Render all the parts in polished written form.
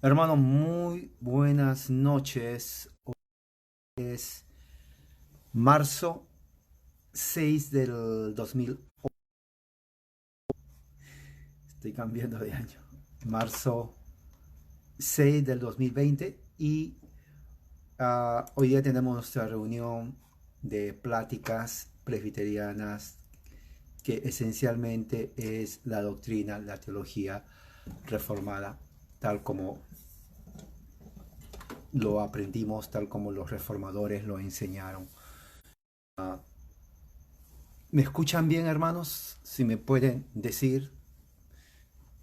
Hermano, muy buenas noches. Hoy es marzo 6 del 2000. Estoy cambiando de año. Marzo 6 del 2020 y hoy día tenemos nuestra reunión de pláticas presbiterianas que esencialmente es la doctrina, la teología reformada, tal como lo aprendimos, tal como los reformadores lo enseñaron. Ah, ¿Me escuchan bien, hermanos? Si me pueden decir,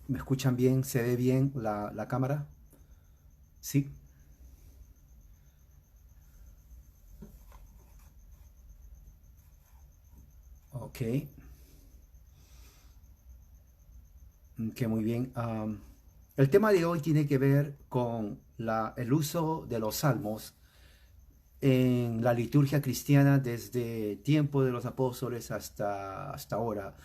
¿me escuchan bien? ¿Se ve bien la cámara? Sí, ok, que muy bien. El tema de hoy tiene que ver con el uso de los salmos en la liturgia cristiana desde tiempo de los apóstoles hasta ahora,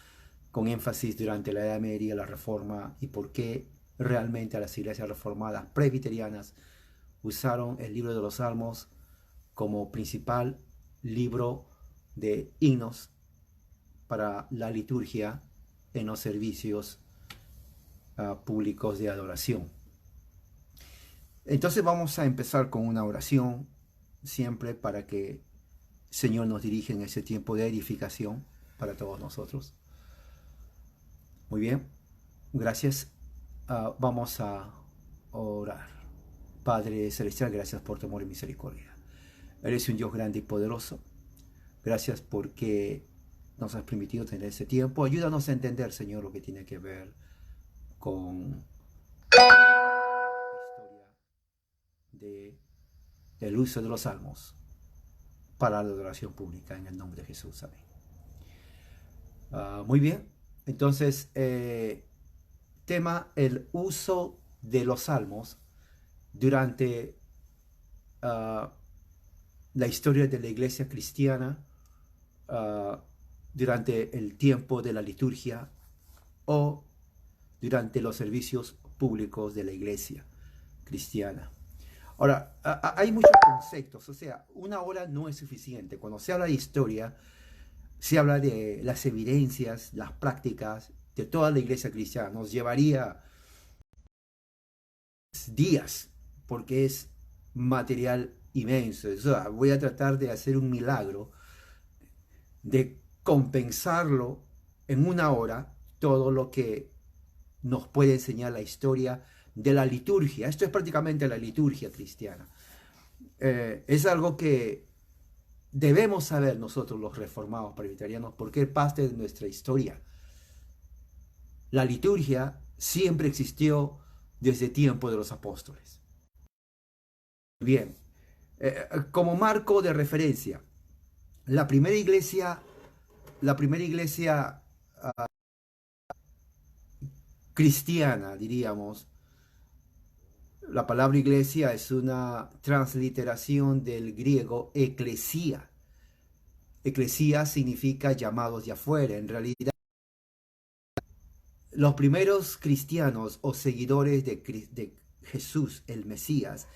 con énfasis durante la Edad Media, la Reforma, y por qué realmente a las iglesias reformadas presbiterianas usaron el libro de los salmos como principal libro de himnos para la liturgia en los servicios públicos de adoración. Entonces vamos a empezar con una oración siempre para que el Señor nos dirija en ese tiempo de edificación para todos nosotros. Muy bien, gracias. Vamos a orar. Padre Celestial, gracias por tu amor y misericordia. Eres un Dios grande y poderoso. Gracias porque nos has permitido tener ese tiempo. Ayúdanos a entender, Señor, lo que tiene que ver con la historia de, del uso de los salmos para la adoración pública en el nombre de Jesús. Amén. Muy bien. Entonces, tema el uso de los salmos durante uh, la historia de la iglesia cristiana, uh, durante el tiempo de la liturgia o durante los servicios públicos de la iglesia cristiana. Ahora, hay muchos conceptos, o sea, una hora no es suficiente. Cuando se habla de historia, se habla de las evidencias, las prácticas de toda la iglesia cristiana. Nos llevaría días, porque es material inmenso. O sea, voy a tratar de hacer un milagro, de compensarlo en una hora, todo lo que nos puede enseñar la historia de la liturgia. Esto es prácticamente la liturgia cristiana. Es algo que debemos saber nosotros los reformados presbiterianos porque es parte de nuestra historia. La liturgia siempre existió desde el tiempo de los apóstoles. Bien, como marco de referencia, la primera iglesia, la primera iglesia cristiana, diríamos, la palabra iglesia es una transliteración del griego eclesía. Eclesía significa llamados de afuera. En realidad, los primeros cristianos o seguidores de Jesús, el Mesías,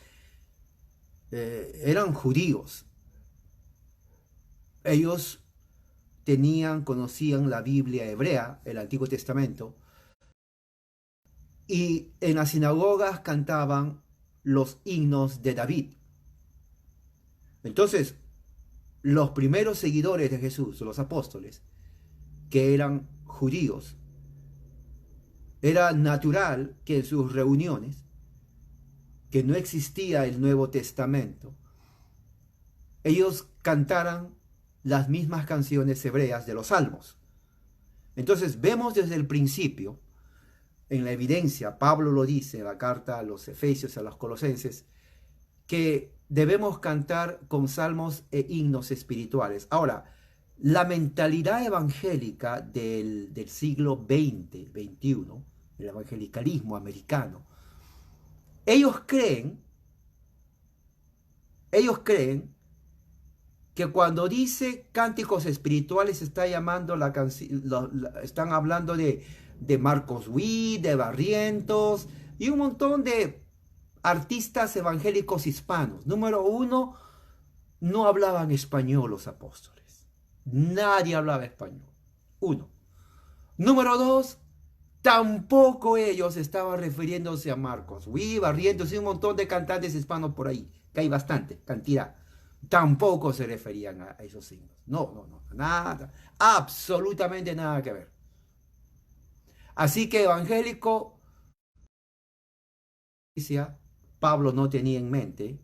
eran judíos. Ellos conocían la Biblia hebrea, el Antiguo Testamento, y en las sinagogas cantaban los himnos de David. Entonces, los primeros seguidores de Jesús, los apóstoles, que eran judíos, era natural que en sus reuniones, que no existía el Nuevo Testamento, ellos cantaran las mismas canciones hebreas de los salmos. Entonces vemos desde el principio, en la evidencia, Pablo lo dice en la carta a los Efesios, a los Colosenses, que debemos cantar con salmos e himnos espirituales. Ahora, la mentalidad evangélica del siglo XX, XXI, el evangelicalismo americano, ellos creen, ellos creen que cuando dice cánticos espirituales está llamando están hablando de Marcos Witt, de Barrientos y un montón de artistas evangélicos hispanos. Número uno, no hablaban español los apóstoles. Nadie hablaba español. Uno. Número dos, tampoco ellos estaban refiriéndose a Marcos. Barrientos y un montón de cantantes hispanos por ahí, que hay bastante, cantidad. Tampoco se referían a esos signos. No, nada, absolutamente nada que ver. Así que evangélico, Pablo no tenía en mente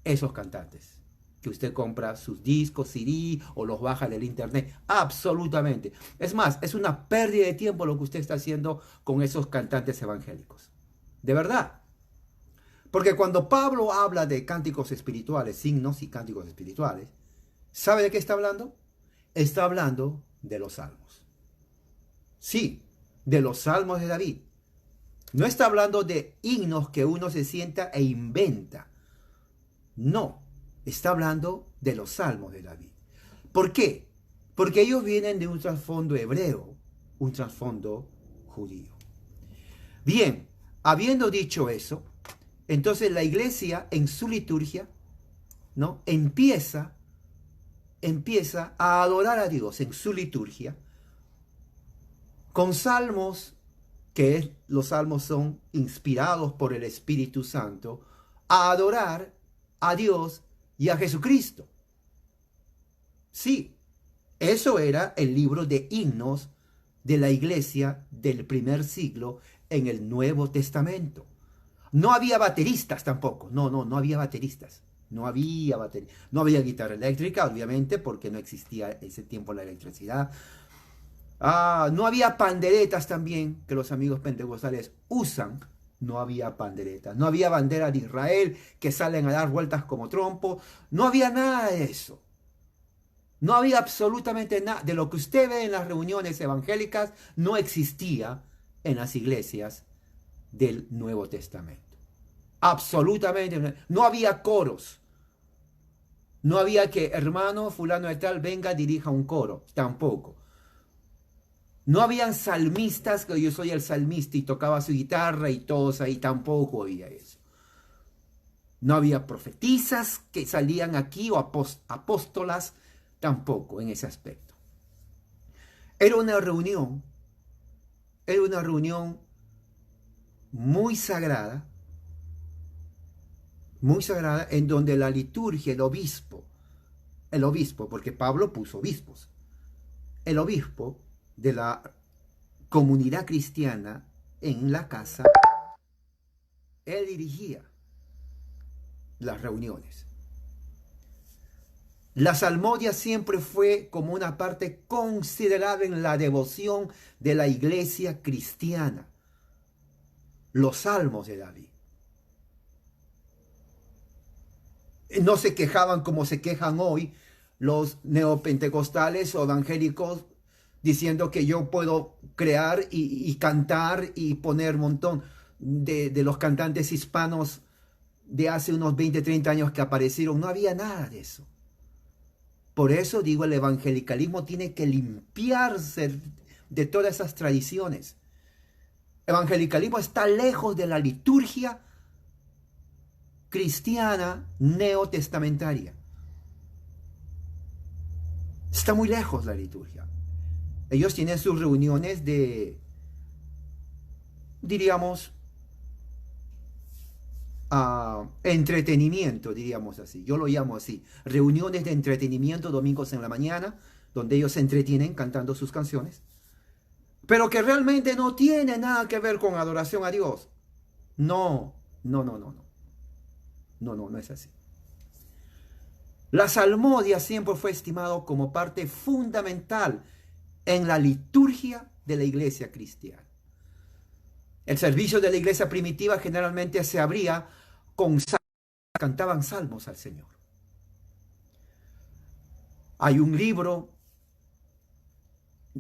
esos cantantes, que usted compra sus discos, CD o los baja del internet. Absolutamente. Es más, es una pérdida de tiempo lo que usted está haciendo con esos cantantes evangélicos. De verdad. Porque cuando Pablo habla de cánticos espirituales, signos y cánticos espirituales, ¿sabe de qué está hablando? Está hablando de los salmos. Sí, de los salmos de David. No está hablando de himnos que uno se sienta e inventa. No, está hablando de los salmos de David. ¿Por qué? Porque ellos vienen de un trasfondo hebreo, un trasfondo judío. Bien, habiendo dicho eso, entonces la iglesia en su liturgia, ¿no? empieza a adorar a Dios en su liturgia con salmos, los salmos son inspirados por el Espíritu Santo, a adorar a Dios y a Jesucristo. Sí, eso era el libro de himnos de la iglesia del primer siglo en el Nuevo Testamento. No había bateristas tampoco, no había bateristas. No había guitarra eléctrica, obviamente, porque no existía ese tiempo la electricidad. No había panderetas también, que los amigos pentecostales usan. No había panderetas. No había bandera de Israel que salen a dar vueltas como trompo. No había nada de eso. No había absolutamente nada. De lo que usted ve en las reuniones evangélicas, no existía en las iglesias del Nuevo Testamento. Absolutamente. No había coros. No había que hermano fulano de tal venga, dirija un coro. Tampoco. No habían salmistas, que yo soy el salmista y tocaba su guitarra y todos ahí, tampoco había eso. No había profetisas que salían aquí o apóstolas, tampoco en ese aspecto. Era una reunión muy sagrada, en donde la liturgia, el obispo, porque Pablo puso obispos, el obispo de la comunidad cristiana en la casa, él dirigía las reuniones. La salmodia siempre fue como una parte considerable en la devoción de la iglesia cristiana. Los salmos de David. No se quejaban como se quejan hoy los neopentecostales o evangélicos, diciendo que yo puedo crear y cantar y poner un montón de los cantantes hispanos de hace unos 20, 30 años que aparecieron. No había nada de eso. Por eso digo, el evangelicalismo tiene que limpiarse de todas esas tradiciones. El evangelicalismo está lejos de la liturgia cristiana neotestamentaria. Está muy lejos la liturgia. Ellos tienen sus reuniones de, diríamos, entretenimiento, diríamos así. Yo lo llamo así. Reuniones de entretenimiento domingos en la mañana, donde ellos se entretienen cantando sus canciones, pero que realmente no tiene nada que ver con adoración a Dios. No es así. La salmodia siempre fue estimado como parte fundamental en la liturgia de la iglesia cristiana. El servicio de la iglesia primitiva generalmente se abría con salmos, cantaban salmos al Señor. Hay un libro,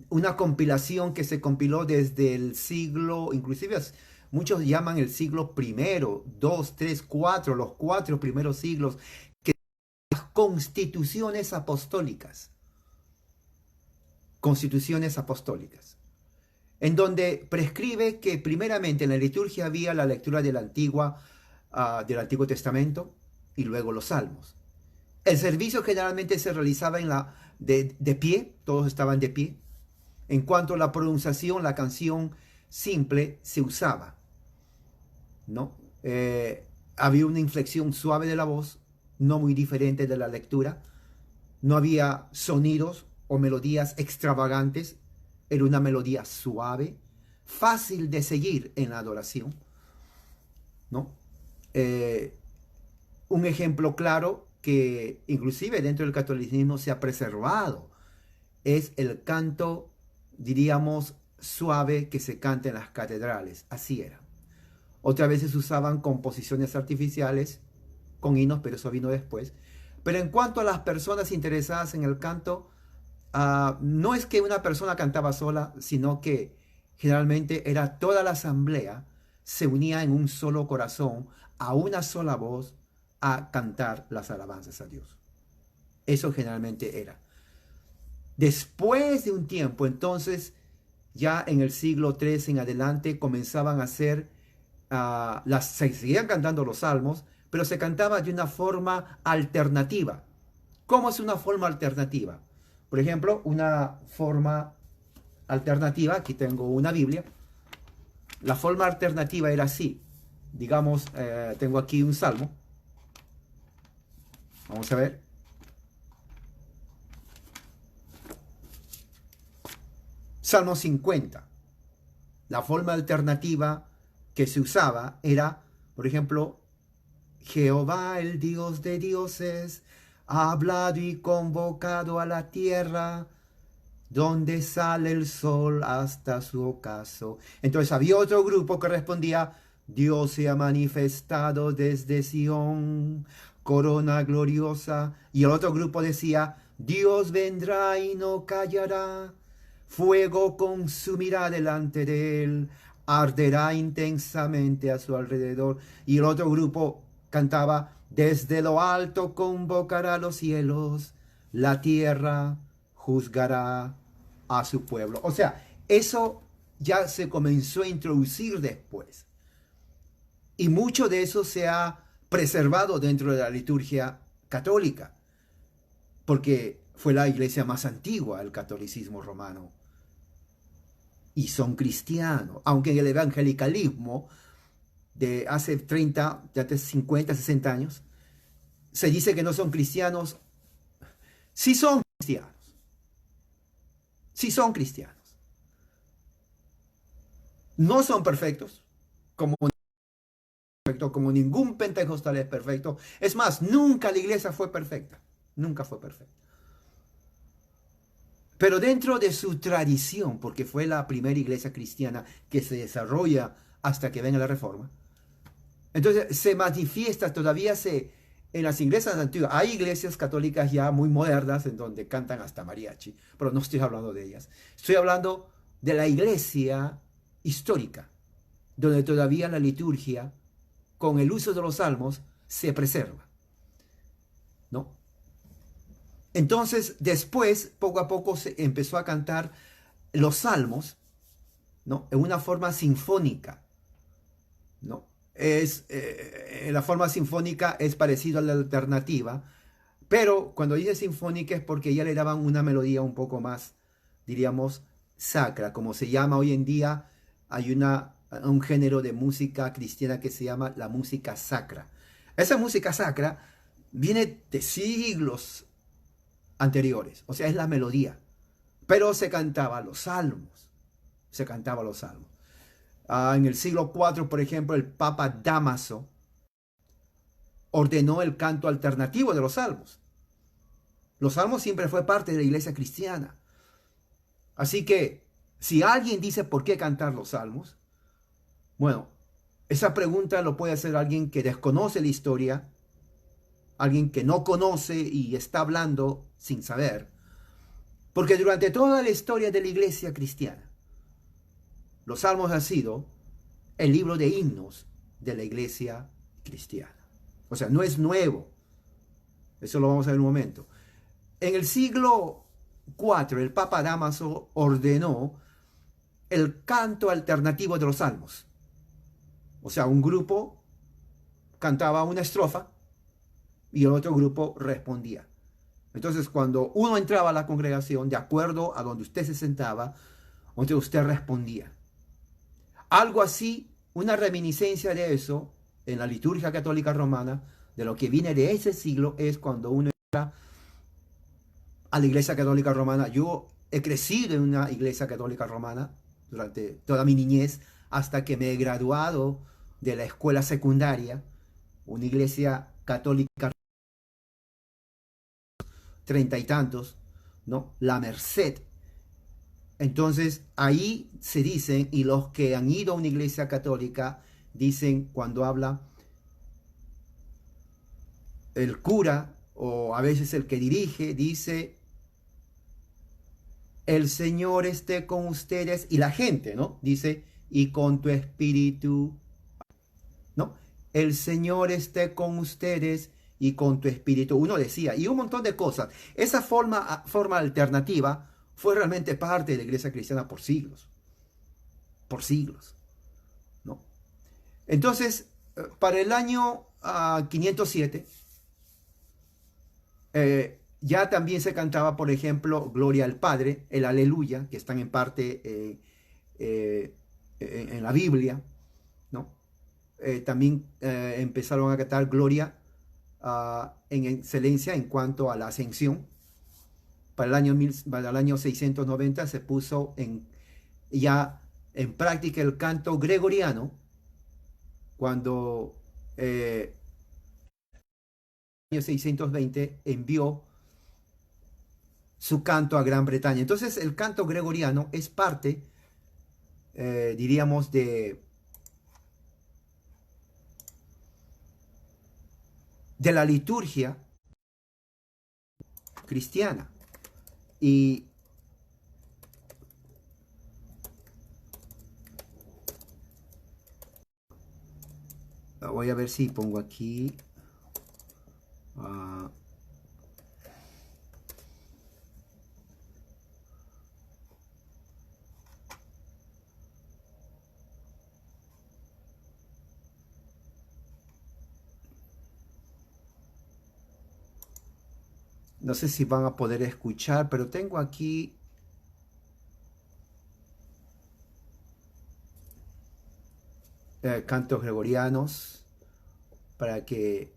una compilación que se compiló desde el siglo, inclusive muchos llaman el siglo primero, 2, 3, 4, los 4 primeros siglos, que son las constituciones apostólicas. Constituciones apostólicas, en donde prescribe que primeramente en la liturgia había la lectura de la antigua del Antiguo Testamento y luego los salmos. El servicio generalmente se realizaba de pie, todos estaban de pie. En cuanto a la pronunciación, la canción simple se usaba, ¿no? Había una inflexión suave de la voz, no muy diferente de la lectura. No había sonidos o melodías extravagantes. Era una melodía suave, fácil de seguir en la adoración, ¿no? Un ejemplo claro que inclusive dentro del catolicismo se ha preservado es el canto, diríamos, suave que se canta en las catedrales. Así era. Otras veces usaban composiciones artificiales con himnos, pero eso vino después. Pero en cuanto a las personas interesadas en el canto, no es que una persona cantaba sola, sino que generalmente era toda la asamblea, se unía en un solo corazón, a una sola voz, a cantar las alabanzas a Dios. Eso generalmente era. Después de un tiempo, entonces, ya en el siglo III en adelante, comenzaban a hacer, se seguían cantando los salmos, pero se cantaba de una forma alternativa. ¿Cómo es una forma alternativa? Por ejemplo, una forma alternativa, aquí tengo una Biblia. La forma alternativa era así. Digamos, tengo aquí un salmo. Vamos a ver. Salmo 50. La forma alternativa que se usaba era, por ejemplo, Jehová, el Dios de dioses, ha hablado y convocado a la tierra, donde sale el sol hasta su ocaso. Entonces había otro grupo que respondía, Dios se ha manifestado desde Sión, corona gloriosa. Y el otro grupo decía, Dios vendrá y no callará, fuego consumirá delante de él, arderá intensamente a su alrededor. Y el otro grupo cantaba, desde lo alto convocará los cielos, la tierra juzgará a su pueblo. O sea, eso ya se comenzó a introducir después. Y mucho de eso se ha preservado dentro de la liturgia católica, porque fue la iglesia más antigua, el catolicismo romano. Y son cristianos, aunque en el evangelicalismo de hace 30, de hace 50, 60 años, se dice que no son cristianos. Sí son cristianos. Sí son cristianos. No son perfectos, como ningún pentecostal es perfecto. Es más, nunca la iglesia fue perfecta. Nunca fue perfecta. Pero dentro de su tradición, porque fue la primera iglesia cristiana que se desarrolla hasta que venga la Reforma, entonces se manifiesta, en las iglesias antiguas, hay iglesias católicas ya muy modernas en donde cantan hasta mariachi, pero no estoy hablando de ellas. Estoy hablando de la iglesia histórica, donde todavía la liturgia, con el uso de los salmos, se preserva, ¿no? Entonces, después, poco a poco, se empezó a cantar los salmos, ¿no? En una forma sinfónica, ¿no? La forma sinfónica es parecida a la alternativa, pero cuando dice sinfónica es porque ya le daban una melodía un poco más, diríamos, sacra, como se llama hoy en día. Hay un género de música cristiana que se llama la música sacra. Esa música sacra viene de siglos anteriores, o sea, es la melodía, pero se cantaba los salmos, en el siglo IV, por ejemplo, el Papa Dámaso ordenó el canto alternativo de los salmos. Los salmos siempre fue parte de la iglesia cristiana. Así que, si alguien dice por qué cantar los salmos, bueno, esa pregunta lo puede hacer alguien que desconoce la historia, alguien que no conoce y está hablando sin saber, porque durante toda la historia de la iglesia cristiana, los salmos han sido el libro de himnos de la iglesia cristiana. O sea, no es nuevo. Eso lo vamos a ver en un momento. En el siglo IV, el Papa Dámaso ordenó el canto alternativo de los salmos. O sea, un grupo cantaba una estrofa y el otro grupo respondía. Entonces, cuando uno entraba a la congregación, de acuerdo a donde usted se sentaba, entonces usted respondía. Algo así, una reminiscencia de eso, en la liturgia católica romana, de lo que viene de ese siglo, es cuando uno entra a la iglesia católica romana. Yo he crecido en una iglesia católica romana durante toda mi niñez, hasta que me he graduado de la escuela secundaria, una iglesia católica, treinta y tantos, ¿no? La Merced. Entonces ahí se dicen, y los que han ido a una iglesia católica dicen, cuando habla el cura o a veces el que dirige, dice: el Señor esté con ustedes, y la gente, ¿no? Dice: y con tu espíritu, ¿no? El Señor esté con ustedes y con tu espíritu. Uno decía, y un montón de cosas. Esa forma alternativa fue realmente parte de la iglesia cristiana por siglos. Por siglos, ¿no? Entonces, para el año 507, ya también se cantaba, por ejemplo, Gloria al Padre, el Aleluya, que están en parte en la Biblia, ¿no? También empezaron a cantar Gloria en excelencia en cuanto a la ascensión. Para el año 690 se puso ya en práctica el canto gregoriano, cuando en el año 620 envió su canto a Gran Bretaña. Entonces el canto gregoriano es parte, diríamos, de la liturgia cristiana. Y voy a ver si pongo aquí. No sé si van a poder escuchar, pero tengo aquí cantos gregorianos para que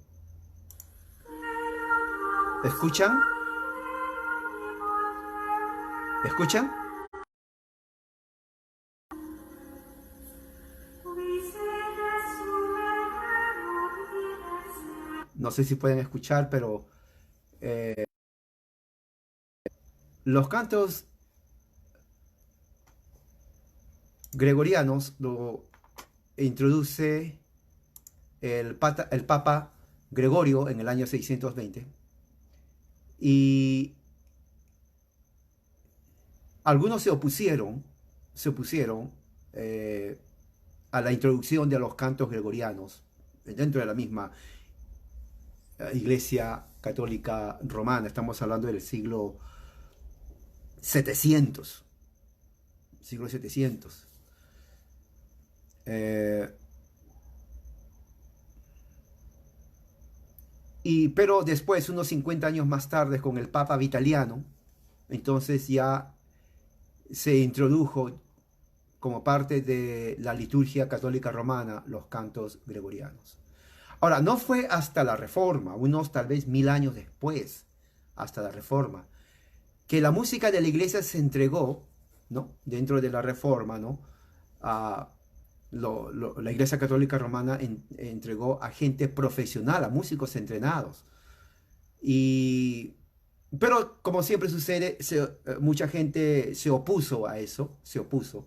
escuchan. ¿Escuchan? No sé si pueden escuchar, pero los cantos gregorianos lo introduce el Papa Gregorio en el año 620. Y algunos se opusieron a la introducción de los cantos gregorianos dentro de la misma Iglesia Católica Romana. Estamos hablando del siglo 700. Siglo 700. Pero después, unos 50 años más tarde, con el Papa Vitaliano, entonces ya se introdujo como parte de la liturgia católica romana los cantos gregorianos. Ahora, no fue hasta la Reforma, unos tal vez 1000 años después, hasta la Reforma, que la música de la iglesia se entregó, ¿no? Dentro de la Reforma, ¿no? La iglesia católica romana entregó a gente profesional, a músicos entrenados. Pero como siempre sucede, mucha gente se opuso a eso, se opuso.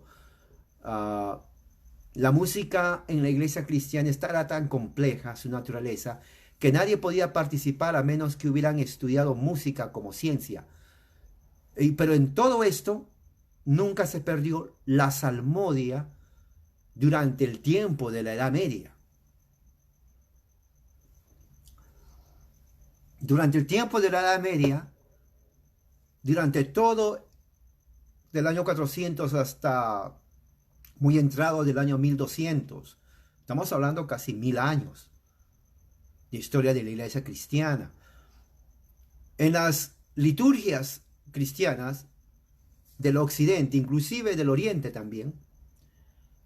La música en la iglesia cristiana era tan compleja, su naturaleza, que nadie podía participar a menos que hubieran estudiado música como ciencia. Pero en todo esto, nunca se perdió la salmodia durante el tiempo de la Edad Media. Durante el tiempo de la Edad Media, durante todo del año 400 hasta muy entrado del año 1200, estamos hablando casi 1000 años, de historia de la iglesia cristiana. En las liturgias cristianas del occidente, inclusive del oriente también,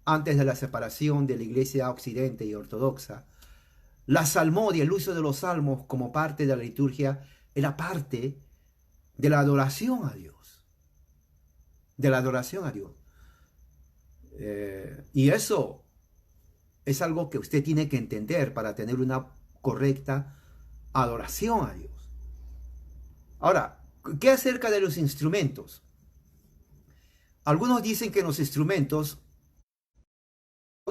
antes de la separación de la iglesia occidente y ortodoxa, la salmodia, el uso de los salmos como parte de la liturgia, era parte de la adoración a Dios. De la adoración a Dios. Y eso es algo que usted tiene que entender para tener una correcta adoración a Dios. Ahora, ¿qué acerca de los instrumentos? Algunos dicen que los instrumentos,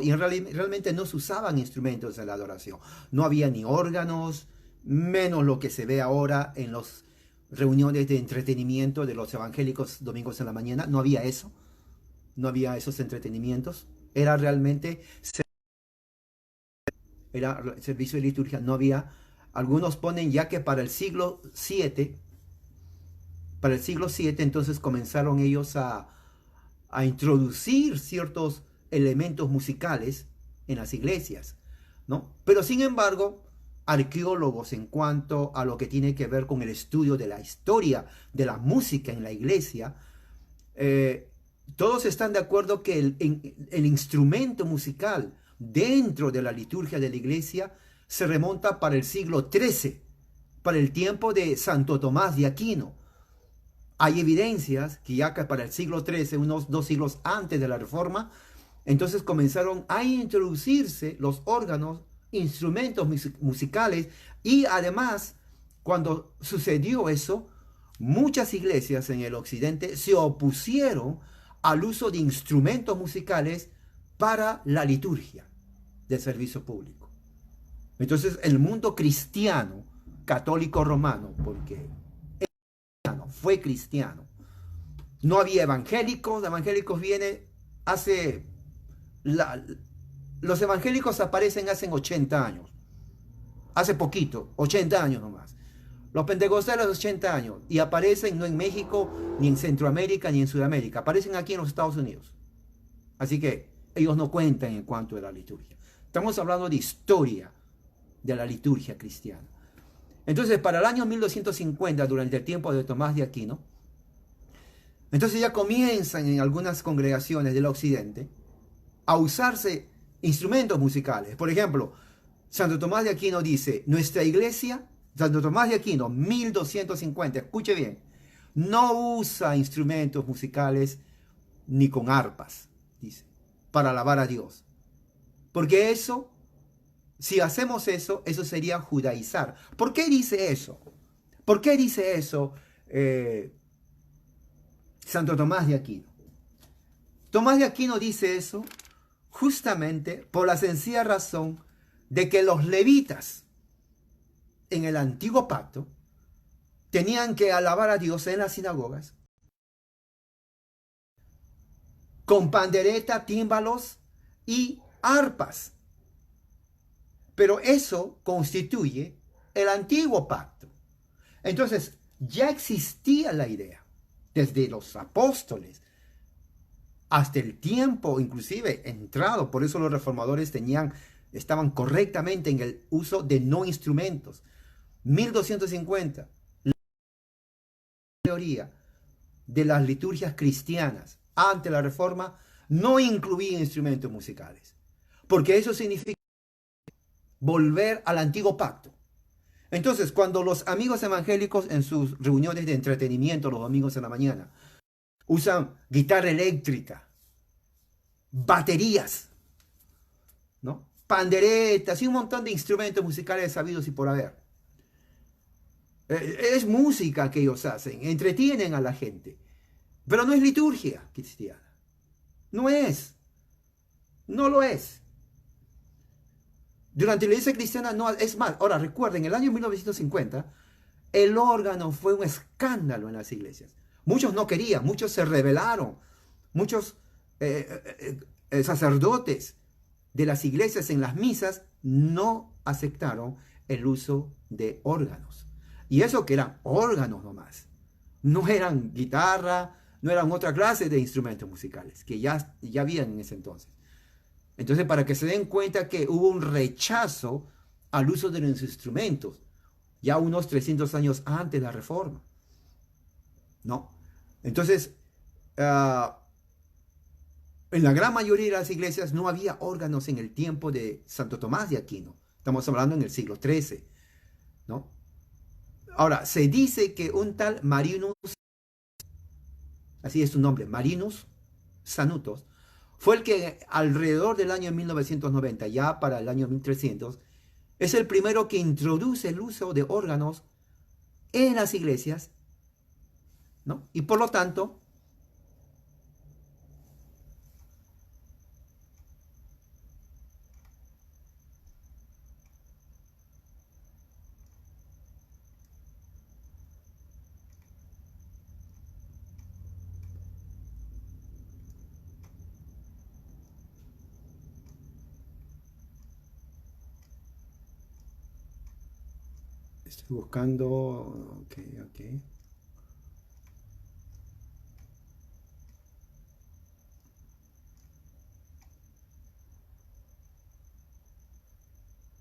y realmente no se usaban instrumentos en la adoración. No había ni órganos, menos lo que se ve ahora en las reuniones de entretenimiento de los evangélicos domingos en la mañana. No había eso. No había esos entretenimientos. Era realmente servicio de liturgia. No había. Algunos ponen ya que para el siglo VII, entonces comenzaron ellos a introducir ciertos elementos musicales en las iglesias, ¿no? Pero sin embargo, arqueólogos en cuanto a lo que tiene que ver con el estudio de la historia de la música en la iglesia, todos están de acuerdo que el instrumento musical dentro de la liturgia de la iglesia se remonta para el siglo XIII, para el tiempo de Santo Tomás de Aquino. Hay evidencias que ya que para el siglo XIII, unos 2 siglos antes de la Reforma, entonces comenzaron a introducirse los órganos, instrumentos musicales, y además, cuando sucedió eso, muchas iglesias en el occidente se opusieron al uso de instrumentos musicales para la liturgia del servicio público. Entonces, el mundo cristiano, católico romano, porque fue cristiano, no había evangélicos vienen hace... los evangélicos aparecen hace 80 años, hace poquito, 80 años nomás. Los pentecostales 80 años, y aparecen no en México, ni en Centroamérica, ni en Sudamérica, aparecen aquí en los Estados Unidos. Así que ellos no cuentan en cuanto a la liturgia. Estamos hablando de historia de la liturgia cristiana. Entonces, para el año 1250, durante el tiempo de Tomás de Aquino, entonces ya comienzan en algunas congregaciones del occidente a usarse instrumentos musicales. Por ejemplo, Santo Tomás de Aquino dice, nuestra iglesia, Santo Tomás de Aquino, 1250, escuche bien, no usa instrumentos musicales ni con arpas, dice, para alabar a Dios. Porque eso, si hacemos eso, eso sería judaizar. ¿Por qué dice eso? ¿Por qué dice eso Santo Tomás de Aquino? Tomás de Aquino dice eso justamente por la sencilla razón de que los levitas en el antiguo pacto tenían que alabar a Dios en las sinagogas con pandereta, tímbalos y arpas. Pero eso constituye el antiguo pacto. Entonces, ya existía la idea desde los apóstoles hasta el tiempo inclusive entrado. Por eso los reformadores estaban correctamente en el uso de no instrumentos. 1250, la teoría de las liturgias cristianas ante la Reforma no incluía instrumentos musicales, porque eso significa volver al antiguo pacto. Entonces, cuando los amigos evangélicos en sus reuniones de entretenimiento los domingos en la mañana usan guitarra eléctrica, baterías, ¿no?, panderetas y un montón de instrumentos musicales sabidos y por haber, es música que ellos hacen, entretienen a la gente, pero no es liturgia cristiana. No lo es. Durante la iglesia cristiana no es más. Ahora recuerden, en el año 1950 el órgano fue un escándalo en las iglesias. Muchos no querían, muchos se rebelaron, muchos sacerdotes de las iglesias en las misas no aceptaron el uso de órganos. Y eso que eran órganos nomás, no eran guitarra, no eran otra clase de instrumentos musicales que ya habían en ese entonces. Entonces, para que se den cuenta que hubo un rechazo al uso de los instrumentos, ya unos 300 años antes de la Reforma, ¿no? Entonces, ah, en la gran mayoría de las iglesias no había órganos en el tiempo de Santo Tomás de Aquino. Estamos hablando en el siglo XIII, ¿no? Ahora, se dice que un tal Marinus, así es su nombre, Marinus Sanutos, fue el que alrededor del año 1990, ya para el año 1300, es el primero que introduce el uso de órganos en las iglesias, ¿no? Y por lo tanto, estoy buscando, ok, ok.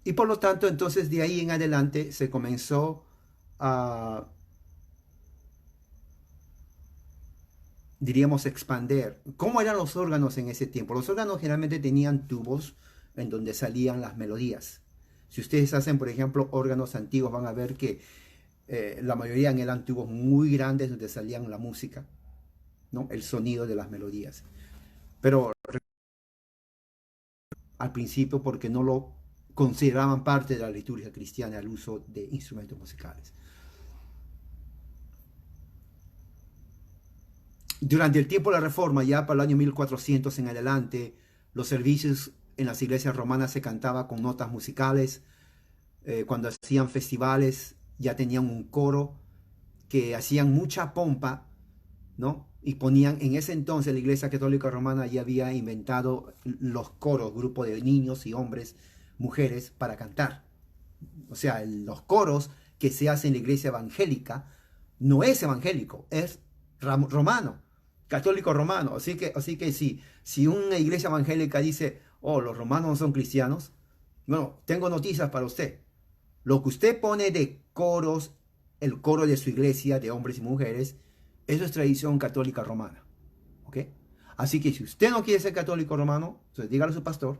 Y por lo tanto, entonces de ahí en adelante se comenzó a, diríamos, expander. ¿Cómo eran los órganos en ese tiempo? Los órganos generalmente tenían tubos en donde salían las melodías. Si ustedes hacen, por ejemplo, órganos antiguos, van a ver que la mayoría eran tubos muy grandes donde salían la música, ¿no? El sonido de las melodías. Pero al principio porque no lo consideraban parte de la liturgia cristiana el uso de instrumentos musicales. Durante el tiempo de la Reforma, ya para el año 1400 en adelante, los servicios en las iglesias romanas se cantaba con notas musicales. Cuando hacían festivales ya tenían un coro que hacían mucha pompa, ¿no? Y ponían, en ese entonces la Iglesia Católica Romana ya había inventado los coros, grupo de niños y hombres, mujeres, para cantar. O sea, los coros que se hacen en la iglesia evangélica no es evangélico, es romano, católico romano. Así que si una iglesia evangélica dice, oh, los romanos no son cristianos, bueno, tengo noticias para usted. Lo que usted pone de coros, el coro de su iglesia, de hombres y mujeres, eso es tradición católica romana. ¿Ok? Así que si usted no quiere ser católico romano, entonces dígale a su pastor,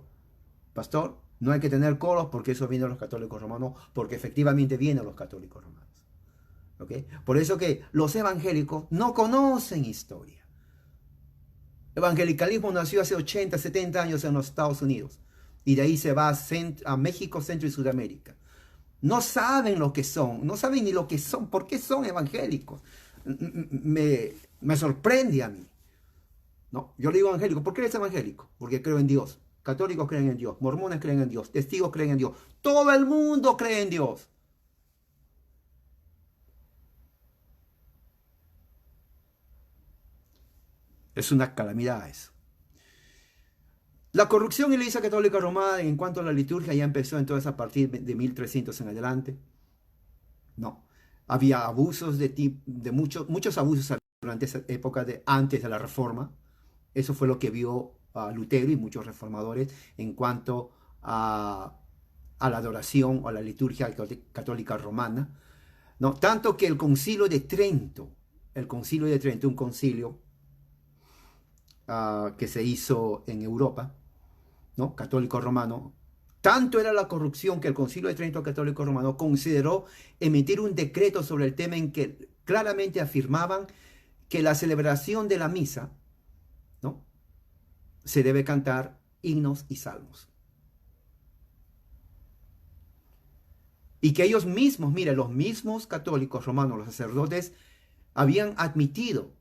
pastor, no hay que tener coros porque eso viene de los católicos romanos, porque efectivamente vienen los católicos romanos. ¿Ok? Por eso que los evangélicos no conocen historia. El evangelicalismo nació hace 80, 70 años en los Estados Unidos y de ahí se va a México, Centro y Sudamérica. No saben lo que son, no saben ni lo que son, por qué son evangélicos. Me sorprende a mí. ¿No? Yo le digo evangélico, ¿por qué eres evangélico? Porque creo en Dios. Católicos creen en Dios, mormones creen en Dios, testigos creen en Dios. Todo el mundo cree en Dios. Es una calamidad eso. La corrupción en la Iglesia Católica Romana en cuanto a la liturgia ya empezó entonces a partir de 1300 en adelante. No. Había abusos de muchos abusos durante esa época antes de la Reforma. Eso fue lo que vio Lutero y muchos reformadores en cuanto a la adoración o a la liturgia católica romana. ¿No? Tanto que el concilio de Trento, un concilio que se hizo en Europa, ¿no? Católico romano, tanto era la corrupción que el concilio de Trento católico romano consideró emitir un decreto sobre el tema en que claramente afirmaban que la celebración de la misa, ¿no? Se debe cantar himnos y salmos. Y que ellos mismos, mire, los mismos católicos romanos, los sacerdotes, habían admitido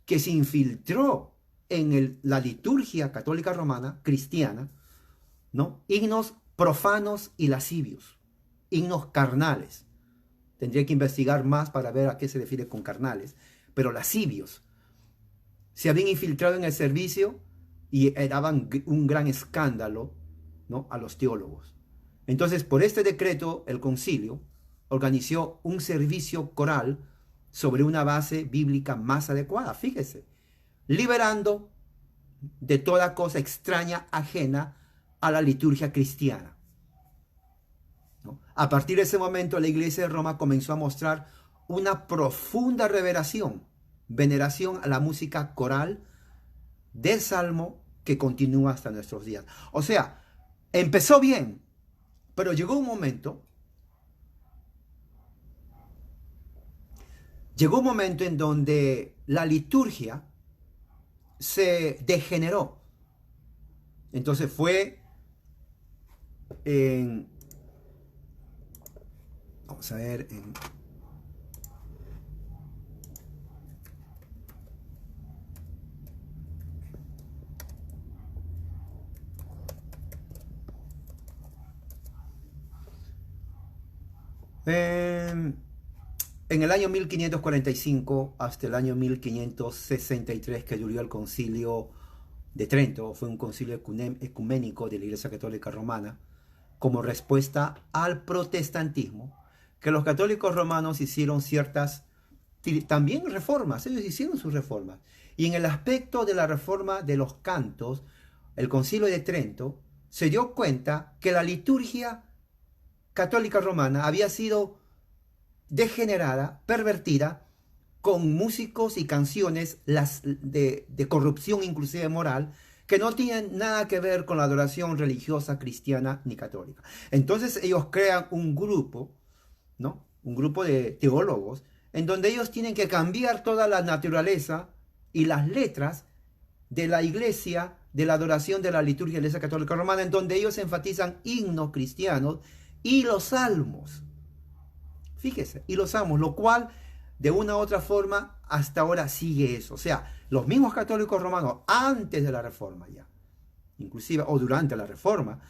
que se infiltró en la liturgia católica romana, cristiana, ¿no? Himnos profanos y lascivios, himnos carnales. Tendría que investigar más para ver a qué se refiere con carnales, pero lascivios. Se habían infiltrado en el servicio y daban un gran escándalo, ¿no? A los teólogos. Entonces, por este decreto, el concilio organizó un servicio coral sobre una base bíblica más adecuada, fíjese, liberando de toda cosa extraña ajena a la liturgia cristiana. A partir de ese momento, la Iglesia de Roma comenzó a mostrar una profunda veneración a la música coral del Salmo que continúa hasta nuestros días. O sea, empezó bien, pero llegó un momento en donde la liturgia se degeneró. Entonces fue en, vamos a ver, en el año 1545 hasta el año 1563, que duró el concilio de Trento, fue un concilio ecuménico de la Iglesia Católica Romana, como respuesta al protestantismo, que los católicos romanos hicieron ciertas, también reformas, ellos hicieron sus reformas. Y en el aspecto de la reforma de los cantos, el concilio de Trento se dio cuenta que la liturgia católica romana había sido degenerada, pervertida, con músicos y canciones de corrupción inclusive moral, que no tienen nada que ver con la adoración religiosa cristiana ni católica. Entonces ellos crean un grupo, ¿no? Un grupo de teólogos, en donde ellos tienen que cambiar toda la naturaleza y las letras de la iglesia, de la adoración de la liturgia de la Iglesia Católica Romana, en donde ellos enfatizan himnos cristianos y los salmos. Fíjese, y los salmos, lo cual de una u otra forma hasta ahora sigue eso. O sea, los mismos católicos romanos antes de la reforma ya, inclusive o durante la reforma,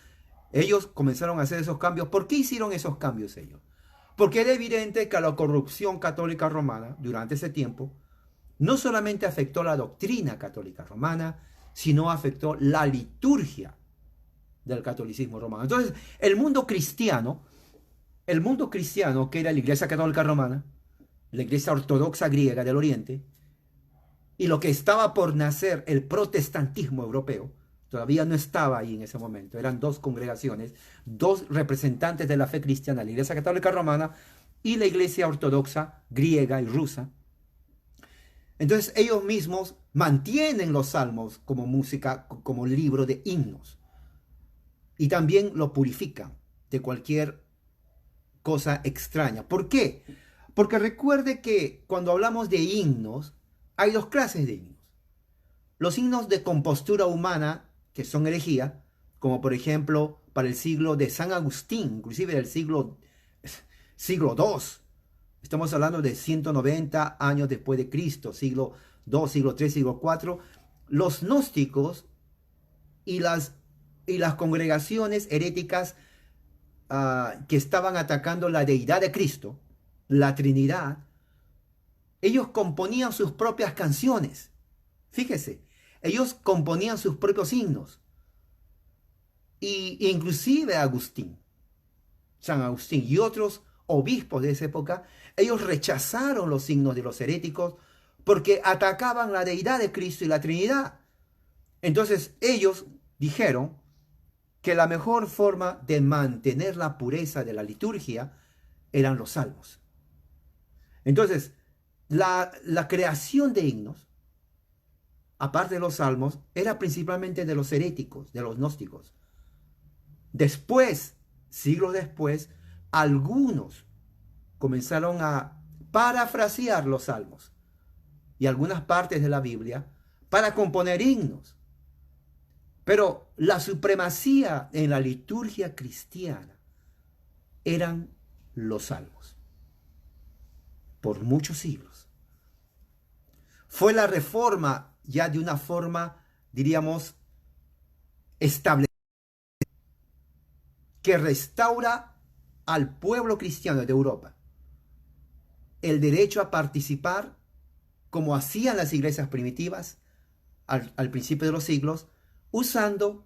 ellos comenzaron a hacer esos cambios. ¿Por qué hicieron esos cambios ellos? Porque era evidente que la corrupción católica romana durante ese tiempo no solamente afectó la doctrina católica romana, sino afectó la liturgia del catolicismo romano. Entonces, el mundo cristiano, que era la Iglesia Católica Romana, la Iglesia Ortodoxa griega del Oriente, y lo que estaba por nacer, el protestantismo europeo, todavía no estaba ahí en ese momento. Eran dos congregaciones, dos representantes de la fe cristiana, la Iglesia Católica Romana y la Iglesia Ortodoxa griega y rusa. Entonces ellos mismos mantienen los salmos como música, como libro de himnos. Y también lo purifican de cualquier cosa extraña. ¿Por qué? Porque recuerde que cuando hablamos de himnos, hay dos clases de himnos. Los himnos de compostura humana, que son herejía, como por ejemplo para el siglo de San Agustín, inclusive del siglo II. Estamos hablando de 190 años después de Cristo, siglo II, siglo III, siglo IV. Los gnósticos y las congregaciones heréticas que estaban atacando la deidad de Cristo, la Trinidad, ellos componían sus propias canciones. Fíjese, ellos componían sus propios himnos. Y inclusive San Agustín y otros obispos de esa época, ellos rechazaron los himnos de los heréticos porque atacaban la deidad de Cristo y la Trinidad. Entonces ellos dijeron que la mejor forma de mantener la pureza de la liturgia eran los salmos. Entonces, la creación de himnos, aparte de los salmos, era principalmente de los heréticos, de los gnósticos. Después, siglos después, algunos comenzaron a parafrasear los salmos y algunas partes de la Biblia para componer himnos. Pero la supremacía en la liturgia cristiana eran los salmos por muchos siglos. Fue la reforma ya de una forma, diríamos, establecida, que restaura al pueblo cristiano de Europa el derecho a participar, como hacían las iglesias primitivas al principio de los siglos, usando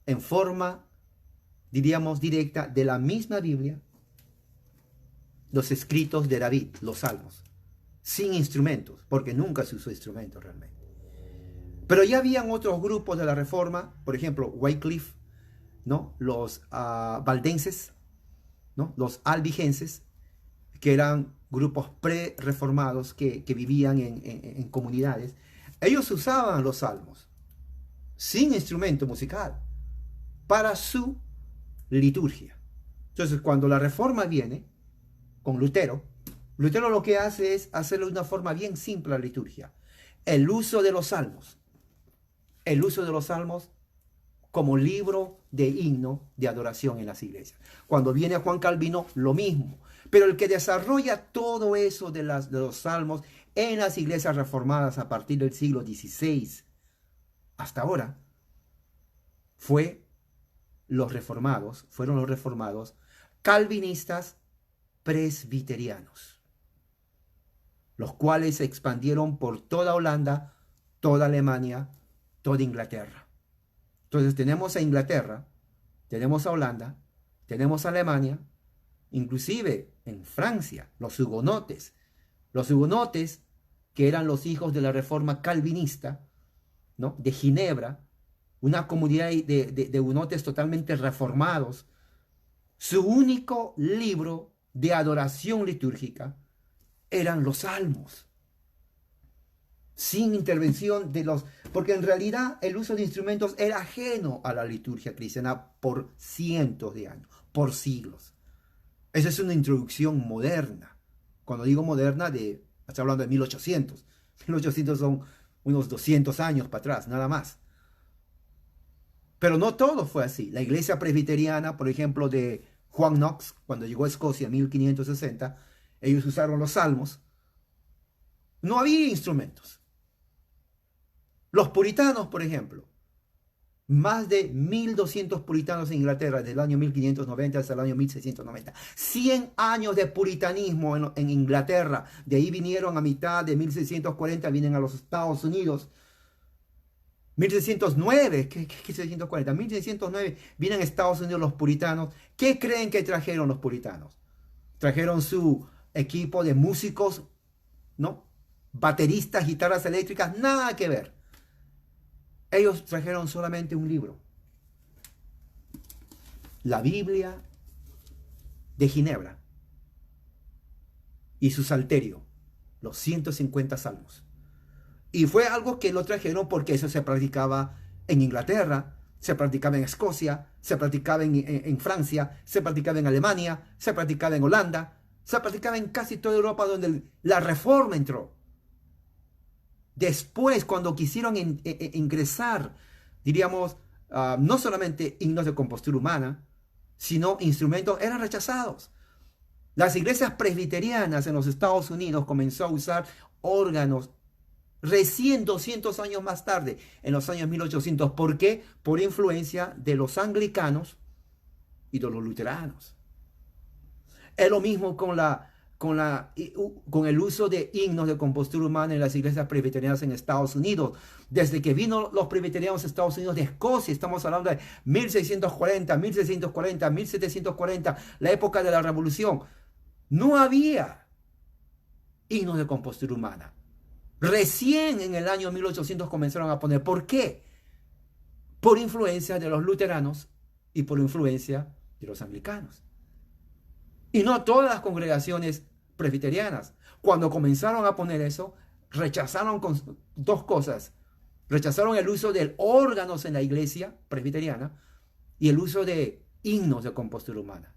en forma, diríamos, directa de la misma Biblia los escritos de David, los salmos, sin instrumentos, porque nunca se usó instrumentos realmente. Pero ya habían otros grupos de la Reforma, por ejemplo, Wycliffe, ¿no? Los valdenses, ¿no? Los albigenses, que eran grupos pre-reformados que vivían en comunidades, ellos usaban los salmos sin instrumento musical para su liturgia. Entonces, cuando la reforma viene con Lutero, Lutero lo que hace es hacerlo de una forma bien simple a la liturgia. El uso de los salmos. El uso de los salmos como libro de himno de adoración en las iglesias. Cuando viene Juan Calvino, lo mismo. Pero el que desarrolla todo eso de los salmos en las iglesias reformadas a partir del siglo XVI hasta ahora, fueron los reformados calvinistas presbiterianos, los cuales se expandieron por toda Holanda, toda Alemania, toda Inglaterra. Entonces tenemos a Inglaterra, tenemos a Holanda, tenemos a Alemania, inclusive en Francia, los hugonotes que eran los hijos de la reforma calvinista, ¿no? De Ginebra, una comunidad de hugonotes totalmente reformados. Su único libro de adoración litúrgica eran los salmos, sin intervención de los... Porque en realidad el uso de instrumentos era ajeno a la liturgia cristiana por cientos de años, por siglos. Esa es una introducción moderna. Cuando digo moderna, estoy hablando de 1800. 1800 son unos 200 años para atrás, nada más. Pero no todo fue así. La iglesia presbiteriana, por ejemplo, de Juan Knox, cuando llegó a Escocia en 1560, ellos usaron los salmos. No había instrumentos. Los puritanos, por ejemplo, más de 1200 puritanos en Inglaterra desde el año 1590 hasta el año 1690. 100 años de puritanismo en Inglaterra. De ahí vinieron a mitad de 1640, vienen a los Estados Unidos. 1609, ¿qué 640? 1609 vienen a Estados Unidos los puritanos. ¿Qué creen que trajeron los puritanos? Trajeron su equipo de músicos, ¿no? Bateristas, guitarras eléctricas, nada que ver. Ellos trajeron solamente un libro. La Biblia de Ginebra y su salterio, los 150 salmos. Y fue algo que lo trajeron porque eso se practicaba en Inglaterra, se practicaba en Escocia, se practicaba en Francia, se practicaba en Alemania, se practicaba en Holanda, se practicaba en casi toda Europa donde la reforma entró. Después, cuando quisieron ingresar, diríamos, no solamente himnos de compostura humana, sino instrumentos, eran rechazados. Las iglesias presbiterianas en los Estados Unidos comenzó a usar órganos recién 200 años más tarde, en los años 1800. ¿Por qué? Por influencia de los anglicanos y de los luteranos. Es lo mismo con el uso de himnos de compostura humana en las iglesias presbiterianas en Estados Unidos. Desde que vino los presbiterianos a Estados Unidos de Escocia, estamos hablando de 1640, 1640, 1740, la época de la Revolución, no había himnos de compostura humana. Recién en el año 1800 comenzaron a poner. ¿Por qué? Por influencia de los luteranos y por influencia de los anglicanos. Y no todas las congregaciones presbiterianas, cuando comenzaron a poner eso, rechazaron dos cosas. Rechazaron el uso de órganos en la iglesia presbiteriana y el uso de himnos de compostura humana.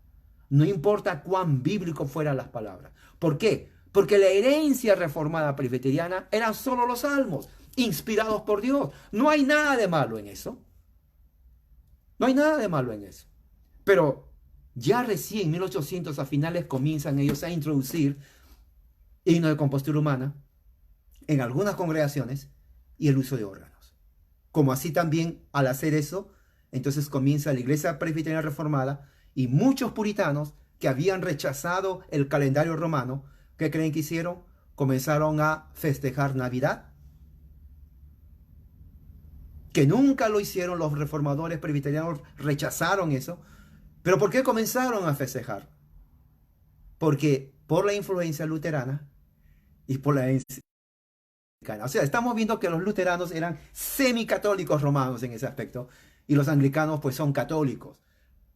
No importa cuán bíblico fueran las palabras. ¿Por qué? Porque la herencia reformada presbiteriana eran solo los salmos, inspirados por Dios. No hay nada de malo en eso. No hay nada de malo en eso. Pero ya recién en 1800 a finales comienzan ellos a introducir himnos de compostura humana en algunas congregaciones y el uso de órganos. Como así también al hacer eso, entonces comienza la iglesia presbiteriana reformada y muchos puritanos que habían rechazado el calendario romano, ¿qué creen que hicieron? Comenzaron a festejar Navidad, que nunca lo hicieron. Los reformadores presbiterianos rechazaron eso. ¿Pero por qué comenzaron a festejar? Porque por la influencia luterana y por la anglicana. O sea, estamos viendo que los luteranos eran semicatólicos romanos en ese aspecto y los anglicanos pues son católicos.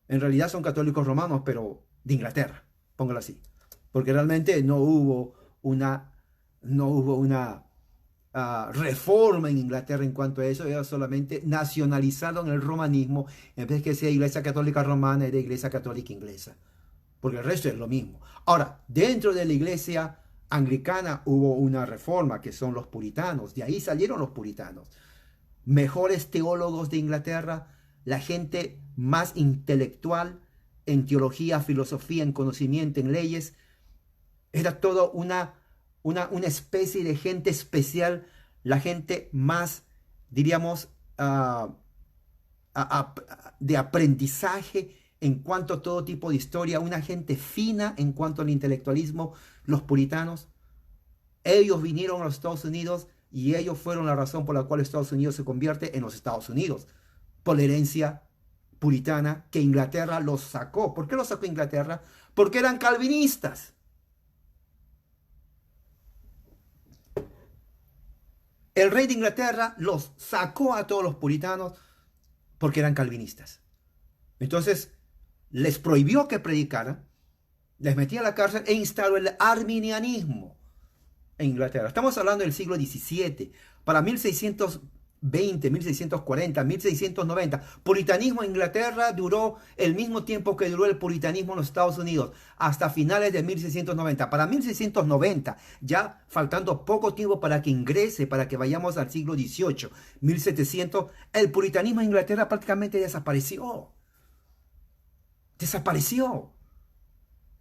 En realidad son católicos romanos, pero de Inglaterra, póngalo así. Porque realmente no hubo una reforma en Inglaterra en cuanto a eso, ellos solamente nacionalizaron el romanismo, en vez de que sea Iglesia Católica Romana, era Iglesia Católica Inglesa, porque el resto es lo mismo. Ahora, dentro de la Iglesia Anglicana hubo una reforma, que son los puritanos, de ahí salieron los puritanos, mejores teólogos de Inglaterra, la gente más intelectual en teología, filosofía, en conocimiento, en leyes, era todo una especie de gente especial, la gente más, diríamos, de aprendizaje en cuanto a todo tipo de historia, una gente fina en cuanto al intelectualismo, los puritanos. Ellos vinieron a los Estados Unidos y ellos fueron la razón por la cual Estados Unidos se convierte en los Estados Unidos, por la herencia puritana que Inglaterra los sacó. ¿Por qué los sacó Inglaterra? Porque eran calvinistas. El rey de Inglaterra los sacó a todos los puritanos porque eran calvinistas. Entonces, les prohibió que predicaran, les metía a la cárcel e instaló el arminianismo en Inglaterra. Estamos hablando del siglo XVII. Para 1620, 1640, 1690, puritanismo en Inglaterra duró el mismo tiempo que duró el puritanismo en los Estados Unidos, hasta finales de 1690. Para 1690, ya faltando poco tiempo para que ingrese, para que vayamos al siglo XVIII, 1700, el puritanismo en Inglaterra prácticamente desapareció. Desapareció.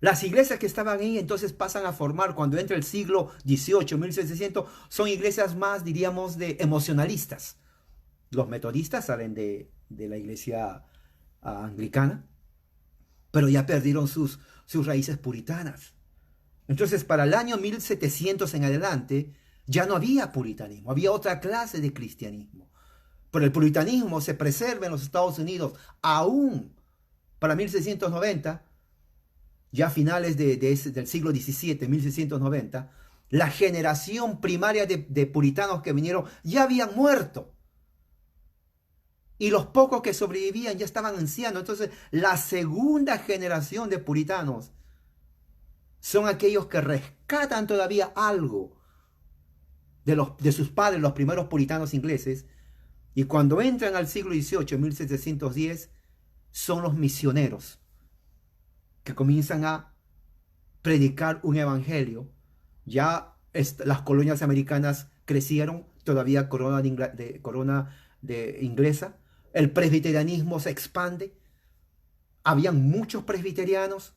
Las iglesias que estaban ahí entonces pasan a formar, cuando entra el siglo XVIII, 1700, son iglesias más, diríamos, de emocionalistas. Los metodistas salen de la iglesia anglicana, pero ya perdieron sus raíces puritanas. Entonces, para el año 1700 en adelante, ya no había puritanismo, había otra clase de cristianismo. Pero el puritanismo se preserva en los Estados Unidos aún para 1690, ya a finales del siglo XVII, 1690, la generación primaria de puritanos que vinieron ya habían muerto. Y los pocos que sobrevivían ya estaban ancianos. Entonces, la segunda generación de puritanos son aquellos que rescatan todavía algo de sus padres, los primeros puritanos ingleses. Y cuando entran al siglo XVIII, 1710, son los misioneros que comienzan a predicar un evangelio. Ya las colonias americanas crecieron, todavía corona de inglesa. El presbiterianismo se expande. Habían muchos presbiterianos,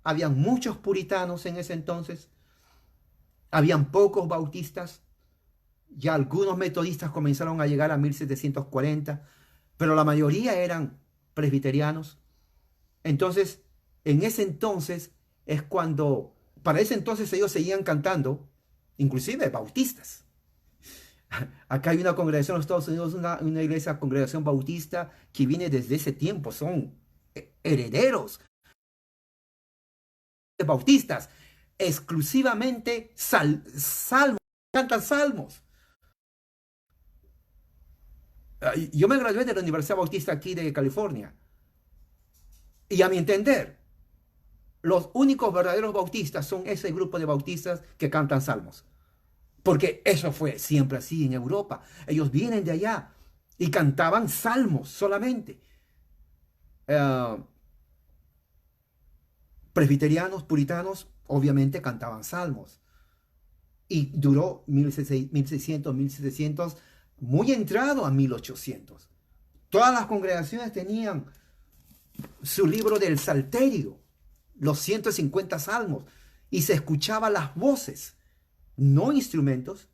habían muchos puritanos en ese entonces, habían pocos bautistas. Ya algunos metodistas comenzaron a llegar a 1740, pero la mayoría eran presbiterianos. Entonces, en ese entonces es cuando, para ese entonces ellos seguían cantando, inclusive bautistas. Acá hay una congregación en los Estados Unidos, una iglesia, congregación bautista, que viene desde ese tiempo, son herederos de bautistas, exclusivamente salmos, cantan salmos. Yo me gradué de la Universidad Bautista aquí de California, y a mi entender, los únicos verdaderos bautistas son ese grupo de bautistas que cantan salmos. Porque eso fue siempre así en Europa. Ellos vienen de allá y cantaban salmos solamente. Presbiterianos, puritanos, obviamente cantaban salmos. Y duró 1600, 1700, muy entrado a 1800. Todas las congregaciones tenían su libro del Salterio, los 150 salmos, y se escuchaban las voces, no instrumentos,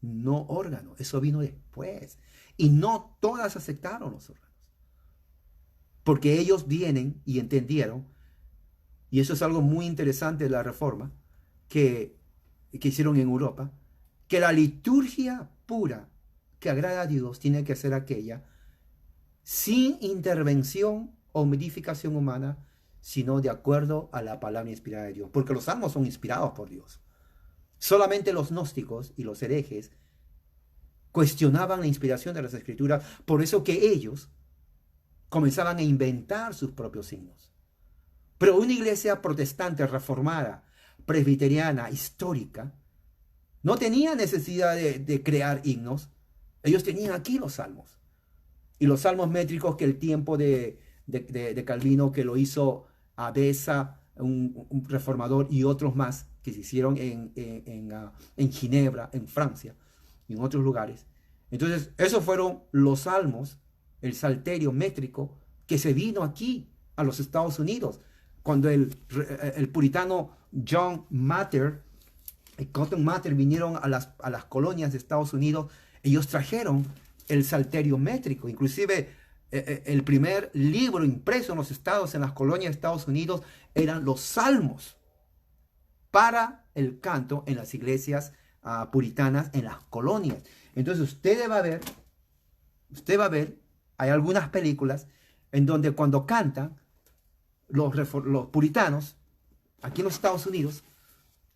no órganos. Eso vino después. Y no todas aceptaron los órganos. Porque ellos vienen y entendieron, y eso es algo muy interesante de la reforma que hicieron en Europa, que la liturgia pura que agrada a Dios tiene que ser aquella sin intervención o modificación humana, sino de acuerdo a la palabra inspirada de Dios. Porque los salmos son inspirados por Dios. Solamente los gnósticos y los herejes cuestionaban la inspiración de las escrituras, por eso que ellos comenzaban a inventar sus propios signos. Pero una iglesia protestante, reformada, presbiteriana, histórica, no tenía necesidad de crear himnos. Ellos tenían aquí los salmos. Y los salmos métricos que el tiempo de Calvino, que lo hizo a Beza, un reformador, y otros más que se hicieron en Ginebra, en Francia, y en otros lugares. Entonces, esos fueron los salmos, el salterio métrico, que se vino aquí a los Estados Unidos. Cuando el puritano John Mater y Cotton Mather vinieron a las colonias de Estados Unidos, ellos trajeron el salterio métrico. Inclusive el primer libro impreso en los estados, en las colonias de Estados Unidos, eran los salmos para el canto en las iglesias puritanas, en las colonias. Entonces usted va a ver, hay algunas películas en donde cuando cantan los puritanos, aquí en los Estados Unidos,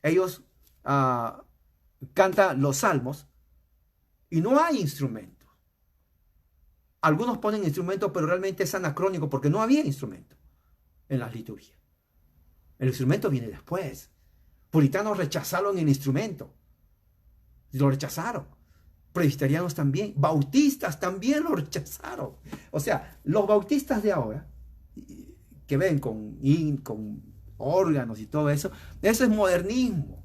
ellos cantan los salmos y no hay instrumento. Algunos ponen instrumentos, pero realmente es anacrónico porque no había instrumento en las liturgias. El instrumento viene después. Puritanos rechazaron el instrumento. Lo rechazaron. Presbiterianos también. Bautistas también lo rechazaron. O sea, los bautistas de ahora, que ven con órganos y todo eso es modernismo.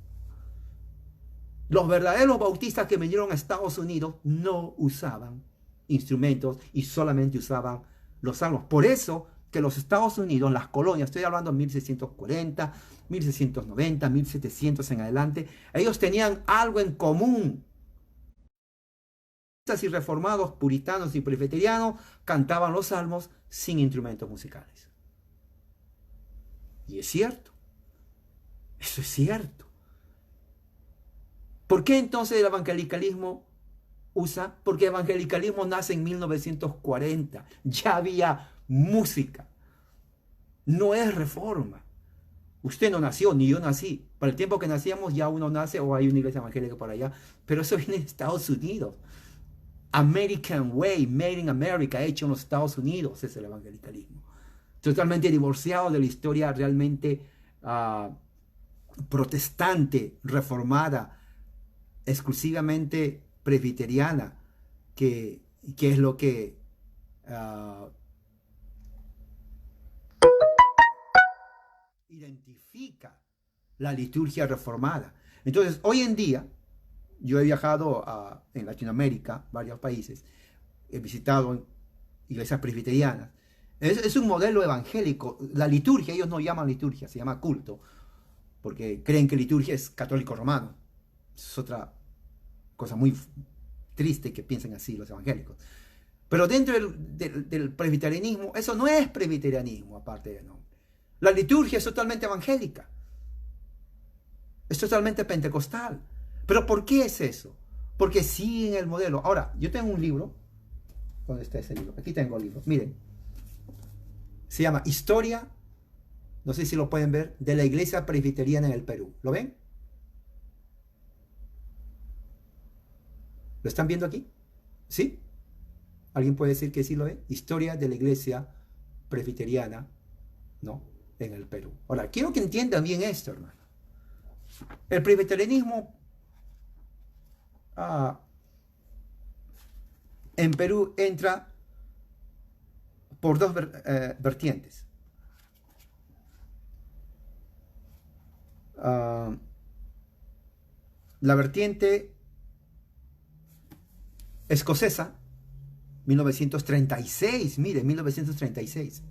Los verdaderos bautistas que vinieron a Estados Unidos no usaban instrumentos y solamente usaban los salmos. Por eso que los Estados Unidos, las colonias, estoy hablando de 1640, 1690, 1700 en adelante, ellos tenían algo en común. Y reformados, puritanos y presbiterianos cantaban los salmos sin instrumentos musicales. Y es cierto. Eso es cierto. ¿Por qué entonces el evangelicalismo usa? Porque el evangelicalismo nace en 1940. Ya había música. No es reforma. Usted no nació, ni yo nací. Para el tiempo que nacíamos ya uno nace o hay una iglesia evangélica por allá. Pero eso viene de Estados Unidos. American Way, Made in America, hecho en los Estados Unidos, es el evangelicalismo. Totalmente divorciado de la historia realmente protestante, reformada, exclusivamente presbiteriana, que es lo que identifica la liturgia reformada. Entonces, hoy en día, yo he viajado en Latinoamérica, varios países, he visitado iglesias presbiterianas. Es un modelo evangélico. La liturgia, ellos no llaman liturgia, se llama culto, porque creen que liturgia es católico romano. Es otra cosa muy triste que piensen así los evangélicos. Pero dentro del presbiterianismo, eso no es presbiterianismo, aparte de nombre. La liturgia es totalmente evangélica. Es totalmente pentecostal. ¿Pero por qué es eso? Porque siguen el modelo. Ahora, yo tengo un libro. ¿Dónde está ese libro? Aquí tengo el libro. Miren. Se llama Historia, no sé si lo pueden ver, de la Iglesia Presbiteriana en el Perú. ¿Lo ven? ¿Lo están viendo aquí? ¿Sí? ¿Alguien puede decir que sí lo ve? Historia de la Iglesia Presbiteriana, ¿no? En el Perú. Ahora, quiero que entiendan bien esto, hermano. El presbiterianismo en Perú entra por dos vertientes. La vertiente escocesa, 1936, mire, 1936.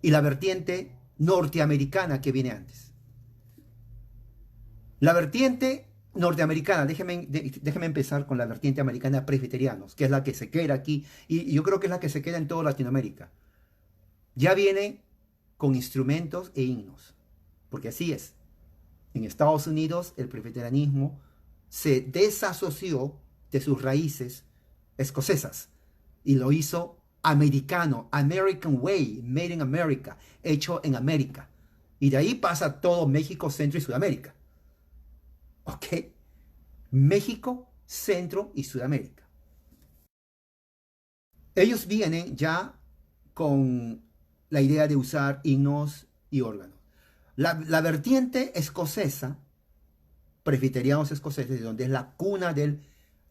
Y la vertiente norteamericana que viene antes. La vertiente norteamericana, déjeme empezar con la vertiente americana presbiterianos, que es la que se queda aquí, y yo creo que es la que se queda en toda Latinoamérica. Ya viene con instrumentos e himnos, porque así es. En Estados Unidos el presbiterianismo se desasoció de sus raíces escocesas y lo hizo americano, American Way, Made in America, hecho en América. Y de ahí pasa todo México, Centro y Sudamérica. ¿Ok? México, Centro y Sudamérica. Ellos vienen ya con la idea de usar himnos y órganos. La vertiente escocesa, presbiterianos escoceses, donde es la cuna de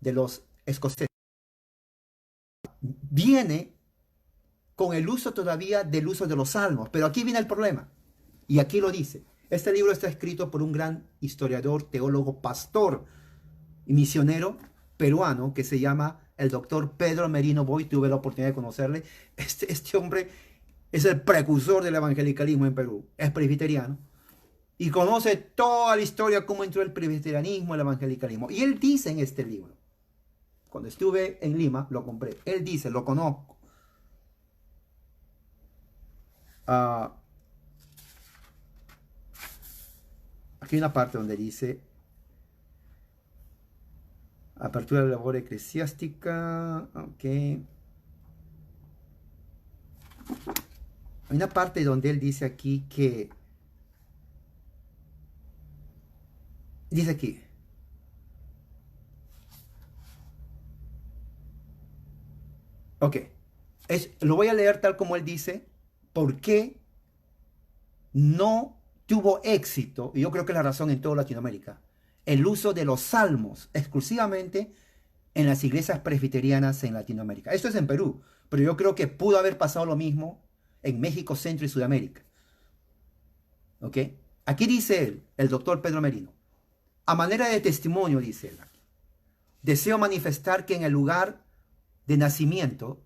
los escoceses, viene con el uso todavía del uso de los salmos. Pero aquí viene el problema. Y aquí lo dice. Este libro está escrito por un gran historiador, teólogo, pastor y misionero peruano que se llama el doctor Pedro Merino Boy. Tuve la oportunidad de conocerle. Este hombre es el precursor del evangelicalismo en Perú. Es presbiteriano. Y conoce toda la historia, cómo entró el presbiterianismo, el evangelicalismo. Y él dice en este libro, cuando estuve en Lima, lo compré. Él dice, lo conozco. Aquí hay una parte donde dice, apertura de la labor eclesiástica, ok. Hay una parte donde él dice aquí que, dice aquí, ok, lo voy a leer tal como él dice, ¿por qué no tuvo éxito? Y yo creo que la razón en toda Latinoamérica, el uso de los salmos exclusivamente en las iglesias presbiterianas en Latinoamérica. Esto es en Perú, pero yo creo que pudo haber pasado lo mismo en México, Centro y Sudamérica. ¿Ok? Aquí dice él, el doctor Pedro Merino, a manera de testimonio, dice él aquí, deseo manifestar que en el lugar de nacimiento,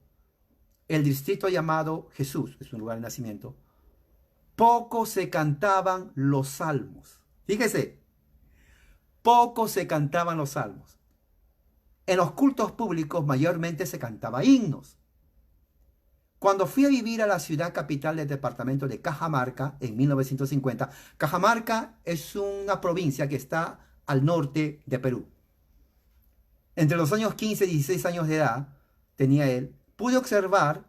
el distrito llamado Jesús, es un lugar de nacimiento, poco se cantaban los salmos. Fíjese, poco se cantaban los salmos. En los cultos públicos mayormente se cantaba himnos. Cuando fui a vivir a la ciudad capital del departamento de Cajamarca en 1950, Cajamarca es una provincia que está al norte de Perú. Entre los años 15 y 16 años de edad, tenía él, pude observar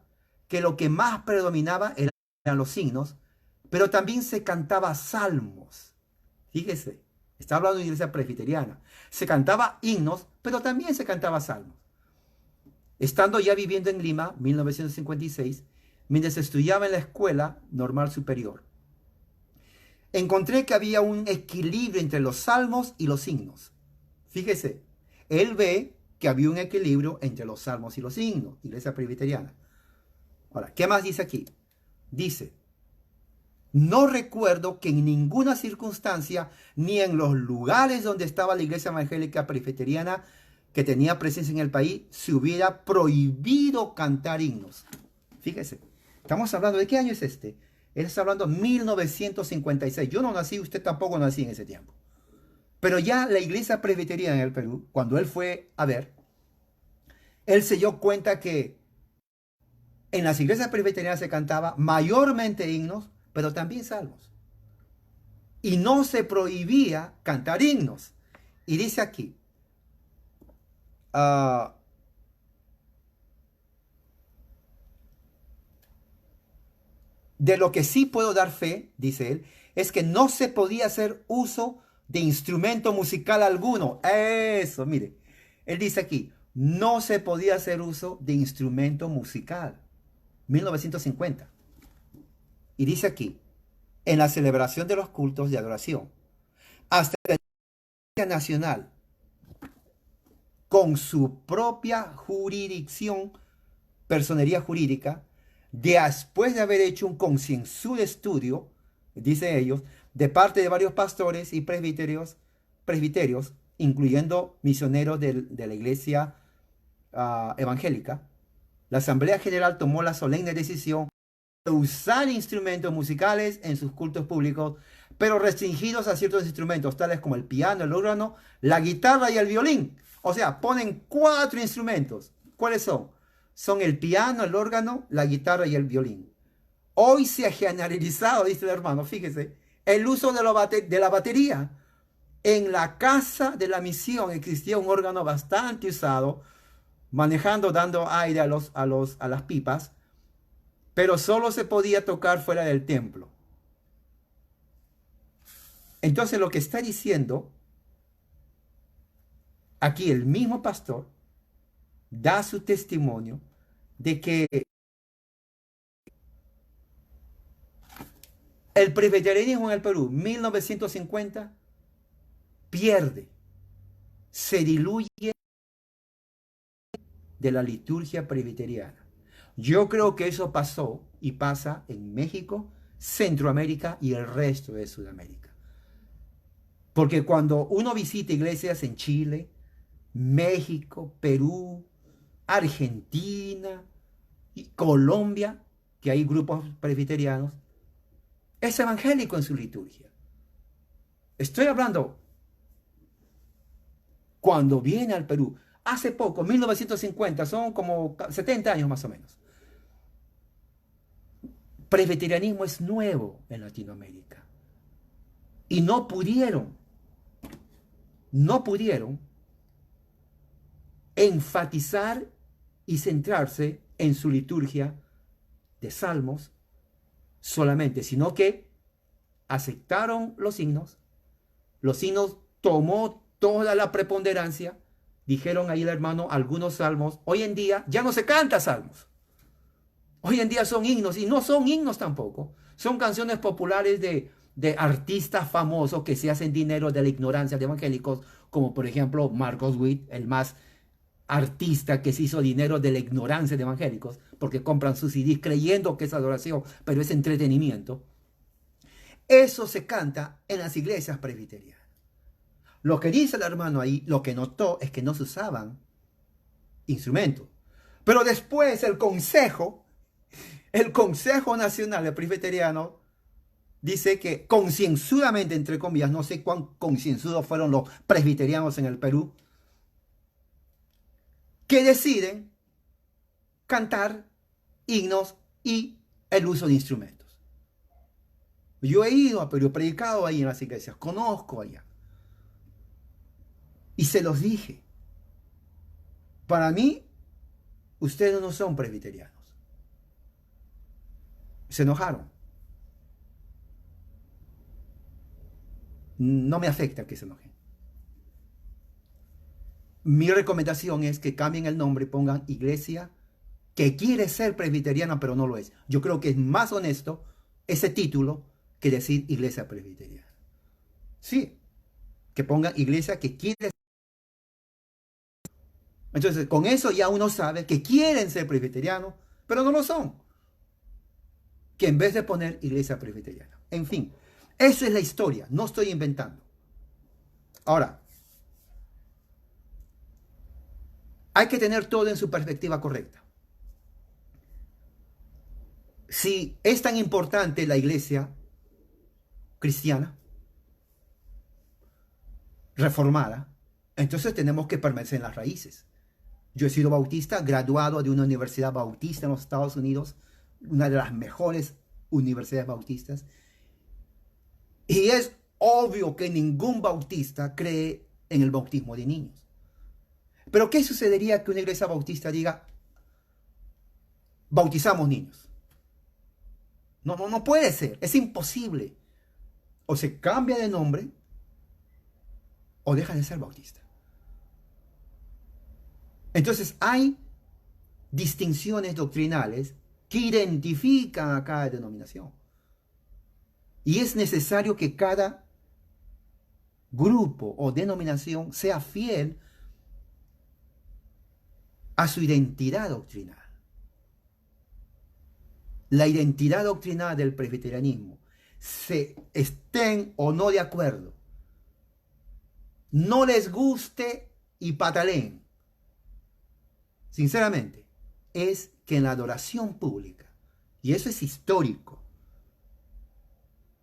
que lo que más predominaba eran los himnos, pero también se cantaba salmos. Fíjese, está hablando de iglesia presbiteriana. Se cantaba himnos, pero también se cantaba salmos. Estando ya viviendo en Lima, 1956, mientras estudiaba en la Escuela Normal Superior, encontré que había un equilibrio entre los salmos y los himnos. Fíjese, él ve que había un equilibrio entre los salmos y los himnos, iglesia presbiteriana. Ahora, ¿qué más dice aquí? Dice, no recuerdo que en ninguna circunstancia, ni en los lugares donde estaba la iglesia evangélica presbiteriana que tenía presencia en el país, se hubiera prohibido cantar himnos. Fíjese, estamos hablando, ¿de qué año es este? Él está hablando de 1956. Yo no nací, usted tampoco nací en ese tiempo. Pero ya la iglesia presbiteriana en el Perú, cuando él fue a ver, él se dio cuenta que en las iglesias presbiterianas se cantaba mayormente himnos, pero también salmos. Y no se prohibía cantar himnos. Y dice aquí, de lo que sí puedo dar fe, dice él, es que no se podía hacer uso de instrumento musical alguno. Eso, mire, él dice aquí, no se podía hacer uso de instrumento musical. 1950. Y dice aquí, en la celebración de los cultos de adoración, hasta la Iglesia Nacional, con su propia jurisdicción, personería jurídica, después de haber hecho un concienzudo estudio, dicen ellos, de parte de varios pastores y presbiterios, incluyendo misioneros de la iglesia evangélica, la Asamblea General tomó la solemne decisión de usar instrumentos musicales en sus cultos públicos, pero restringidos a ciertos instrumentos, tales como el piano, el órgano, la guitarra y el violín. O sea, ponen 4 instrumentos. ¿Cuáles son? Son el piano, el órgano, la guitarra y el violín. Hoy se ha generalizado, dice el hermano, fíjese, el uso de la batería. En la casa de la misión existía un órgano bastante usado, manejando, dando aire a las pipas, pero solo se podía tocar fuera del templo. Entonces lo que está diciendo aquí el mismo pastor da su testimonio de que El presbiterianismo en el Perú, 1950, pierde, se diluye de la liturgia presbiteriana. Yo creo que eso pasó y pasa en México, Centroamérica y el resto de Sudamérica. Porque cuando uno visita iglesias en Chile, México, Perú, Argentina y Colombia, que hay grupos presbiterianos, es evangélico en su liturgia. Estoy hablando cuando viene al Perú, hace poco, 1950, son como 70 años más o menos. Presbiterianismo es nuevo en Latinoamérica. Y no pudieron enfatizar y centrarse en su liturgia de salmos solamente, sino que aceptaron los signos tomó toda la preponderancia, dijeron ahí el hermano algunos salmos, hoy en día ya no se canta salmos, hoy en día son himnos, y no son himnos tampoco, son canciones populares de artistas famosos que se hacen dinero de la ignorancia de evangélicos, como por ejemplo Marcos Witt, el más artista que se hizo dinero de la ignorancia de evangélicos, porque compran sus CDs creyendo que es adoración, pero es entretenimiento. Eso se canta en las iglesias presbiterianas. Lo que dice el hermano ahí, lo que notó es que no se usaban instrumentos. Pero después el Consejo Nacional Presbiteriano dice que concienzudamente, entre comillas, no sé cuán concienzudos fueron los presbiterianos en el Perú, que deciden cantar himnos y el uso de instrumentos. Yo he ido a Perú, he predicado ahí en las iglesias, conozco allá. Y se los dije. Para mí, ustedes no son presbiterianos. Se enojaron. No me afecta que se enojen. Mi recomendación es que cambien el nombre y pongan iglesia que quiere ser presbiteriana pero no lo es. Yo creo que es más honesto ese título que decir iglesia presbiteriana. Sí, que pongan iglesia que quiere ser. Entonces, con eso ya uno sabe que quieren ser presbiterianos, pero no lo son. Que en vez de poner iglesia presbiteriana. En fin, esa es la historia, no estoy inventando. Ahora, hay que tener todo en su perspectiva correcta. Si es tan importante la iglesia cristiana, reformada, entonces tenemos que permanecer en las raíces. Yo he sido bautista, graduado de una universidad bautista en los Estados Unidos, una de las mejores universidades bautistas, y es obvio que ningún bautista cree en el bautismo de niños. Pero ¿qué sucedería que una iglesia bautista diga, bautizamos niños? No puede ser, es imposible. O se cambia de nombre o deja de ser bautista. Entonces hay distinciones doctrinales que identifican a cada denominación. Y es necesario que cada grupo o denominación sea fiel a su identidad doctrinal. La identidad doctrinal del presbiterianismo, se estén o no de acuerdo, no les guste y pataleen, sinceramente, es que en la adoración pública, y eso es histórico,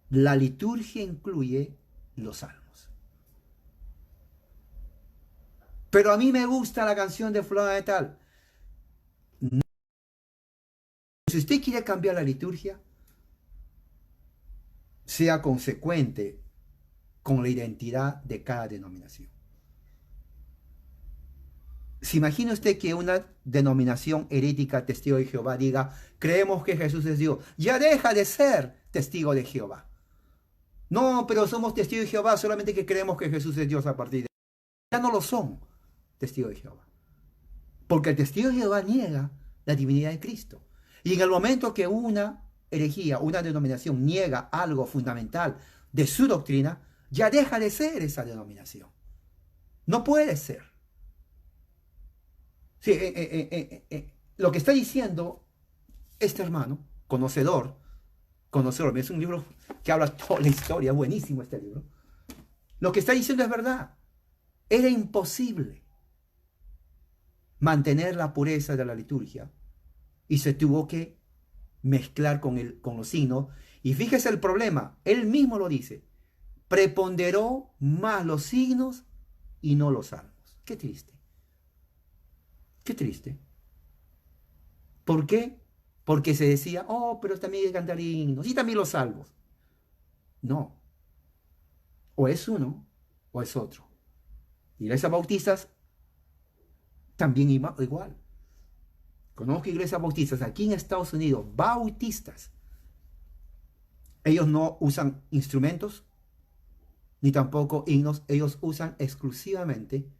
la liturgia incluye los salmos. Pero a mí me gusta la canción de fulano de tal. No. Si usted quiere cambiar la liturgia, sea consecuente con la identidad de cada denominación. ¿Se imagina usted que una denominación herética, testigo de Jehová, diga, creemos que Jesús es Dios? Ya deja de ser testigo de Jehová. No, pero somos testigos de Jehová solamente que creemos que Jesús es Dios a partir de... Ya no lo son testigos de Jehová. Porque el testigo de Jehová niega la divinidad de Cristo. Y en el momento que una herejía, una denominación niega algo fundamental de su doctrina, ya deja de ser esa denominación. No puede ser. Sí, lo que está diciendo este hermano, conocedor, es un libro que habla toda la historia, buenísimo este libro. Lo que está diciendo es verdad. Era imposible mantener la pureza de la liturgia y se tuvo que mezclar con los signos. Y fíjese el problema, él mismo lo dice, preponderó más los signos y no los salmos. Qué triste. Qué triste. ¿Por qué? Porque se decía, oh, pero también hay que cantar himnos y también los salmos. No. O es uno o es otro. Iglesias bautistas también igual. Conozco iglesias bautistas aquí en Estados Unidos, bautistas. Ellos no usan instrumentos ni tampoco himnos. Ellos usan exclusivamente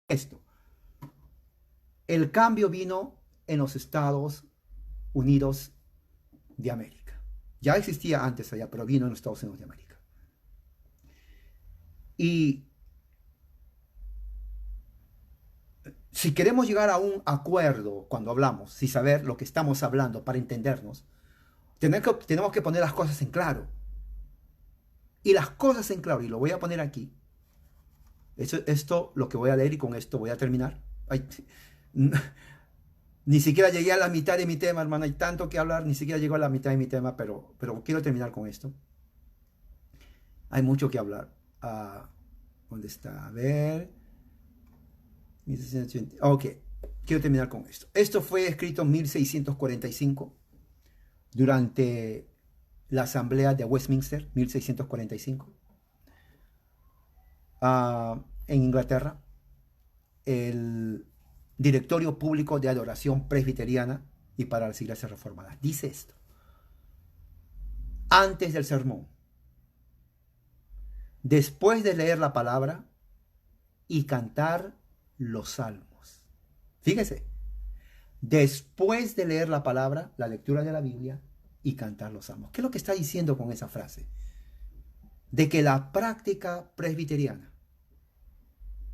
esto. El cambio vino en los Estados Unidos de América. Ya existía antes allá, pero vino en los Estados Unidos de América. Y si queremos llegar a un acuerdo cuando hablamos, si saber lo que estamos hablando para entendernos, tenemos que poner las cosas en claro. Y las cosas en claro, y lo voy a poner aquí. Esto lo que voy a leer y con esto voy a terminar. Ay, ni siquiera llegué a la mitad de mi tema, hermano. Hay tanto que hablar, ni siquiera llego a la mitad de mi tema, pero quiero terminar con esto. Hay mucho que hablar. ¿Dónde está? A ver. 1680. Ok, quiero terminar con esto. Esto fue escrito en 1645 durante la Asamblea de Westminster, 1645. En Inglaterra, el Directorio Público de Adoración Presbiteriana y para las Iglesias Reformadas. Dice esto. Antes del sermón, después de leer la palabra y cantar los salmos. Fíjese, después de leer la palabra, la lectura de la Biblia y cantar los salmos. ¿Qué es lo que está diciendo con esa frase? De que la práctica presbiteriana,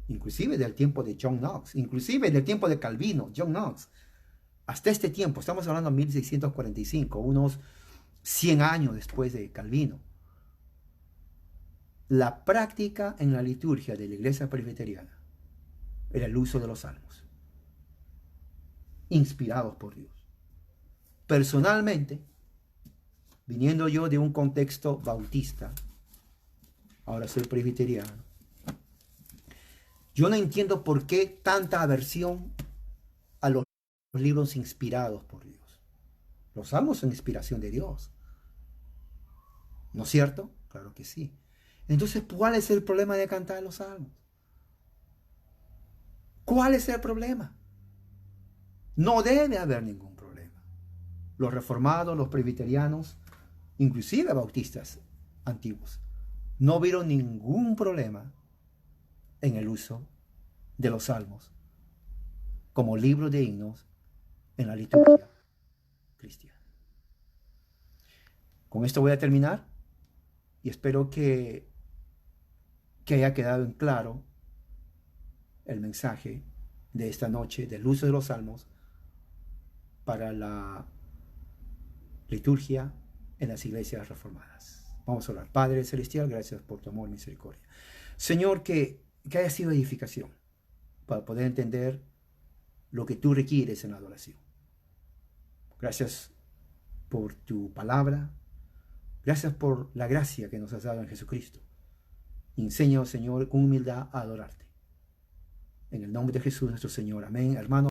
inclusive del tiempo de John Knox, inclusive del tiempo de Calvino, John Knox, hasta este tiempo, estamos hablando de 1645, unos 100 años después de Calvino, la práctica en la liturgia de la iglesia presbiteriana era el uso de los salmos, inspirados por Dios. Personalmente, viniendo yo de un contexto bautista, ahora soy presbiteriano, yo no entiendo por qué tanta aversión a los libros inspirados por Dios. Los salmos son inspiración de Dios. ¿No es cierto? Claro que sí. Entonces, ¿cuál es el problema de cantar los salmos? ¿Cuál es el problema? No debe haber ningún problema. Los reformados, los presbiterianos, inclusive bautistas antiguos, no vieron ningún problema en el uso de los salmos como libro de himnos en la liturgia cristiana. Con esto voy a terminar y espero que haya quedado en claro el mensaje de esta noche del uso de los salmos para la liturgia en las iglesias reformadas. Vamos a orar. Padre Celestial, gracias por tu amor y misericordia. Señor, que haya sido edificación para poder entender lo que tú requieres en la adoración. Gracias por tu palabra. Gracias por la gracia que nos has dado en Jesucristo. Enséñanos, Señor, con humildad a adorarte. En el nombre de Jesús nuestro Señor. Amén. Hermanos.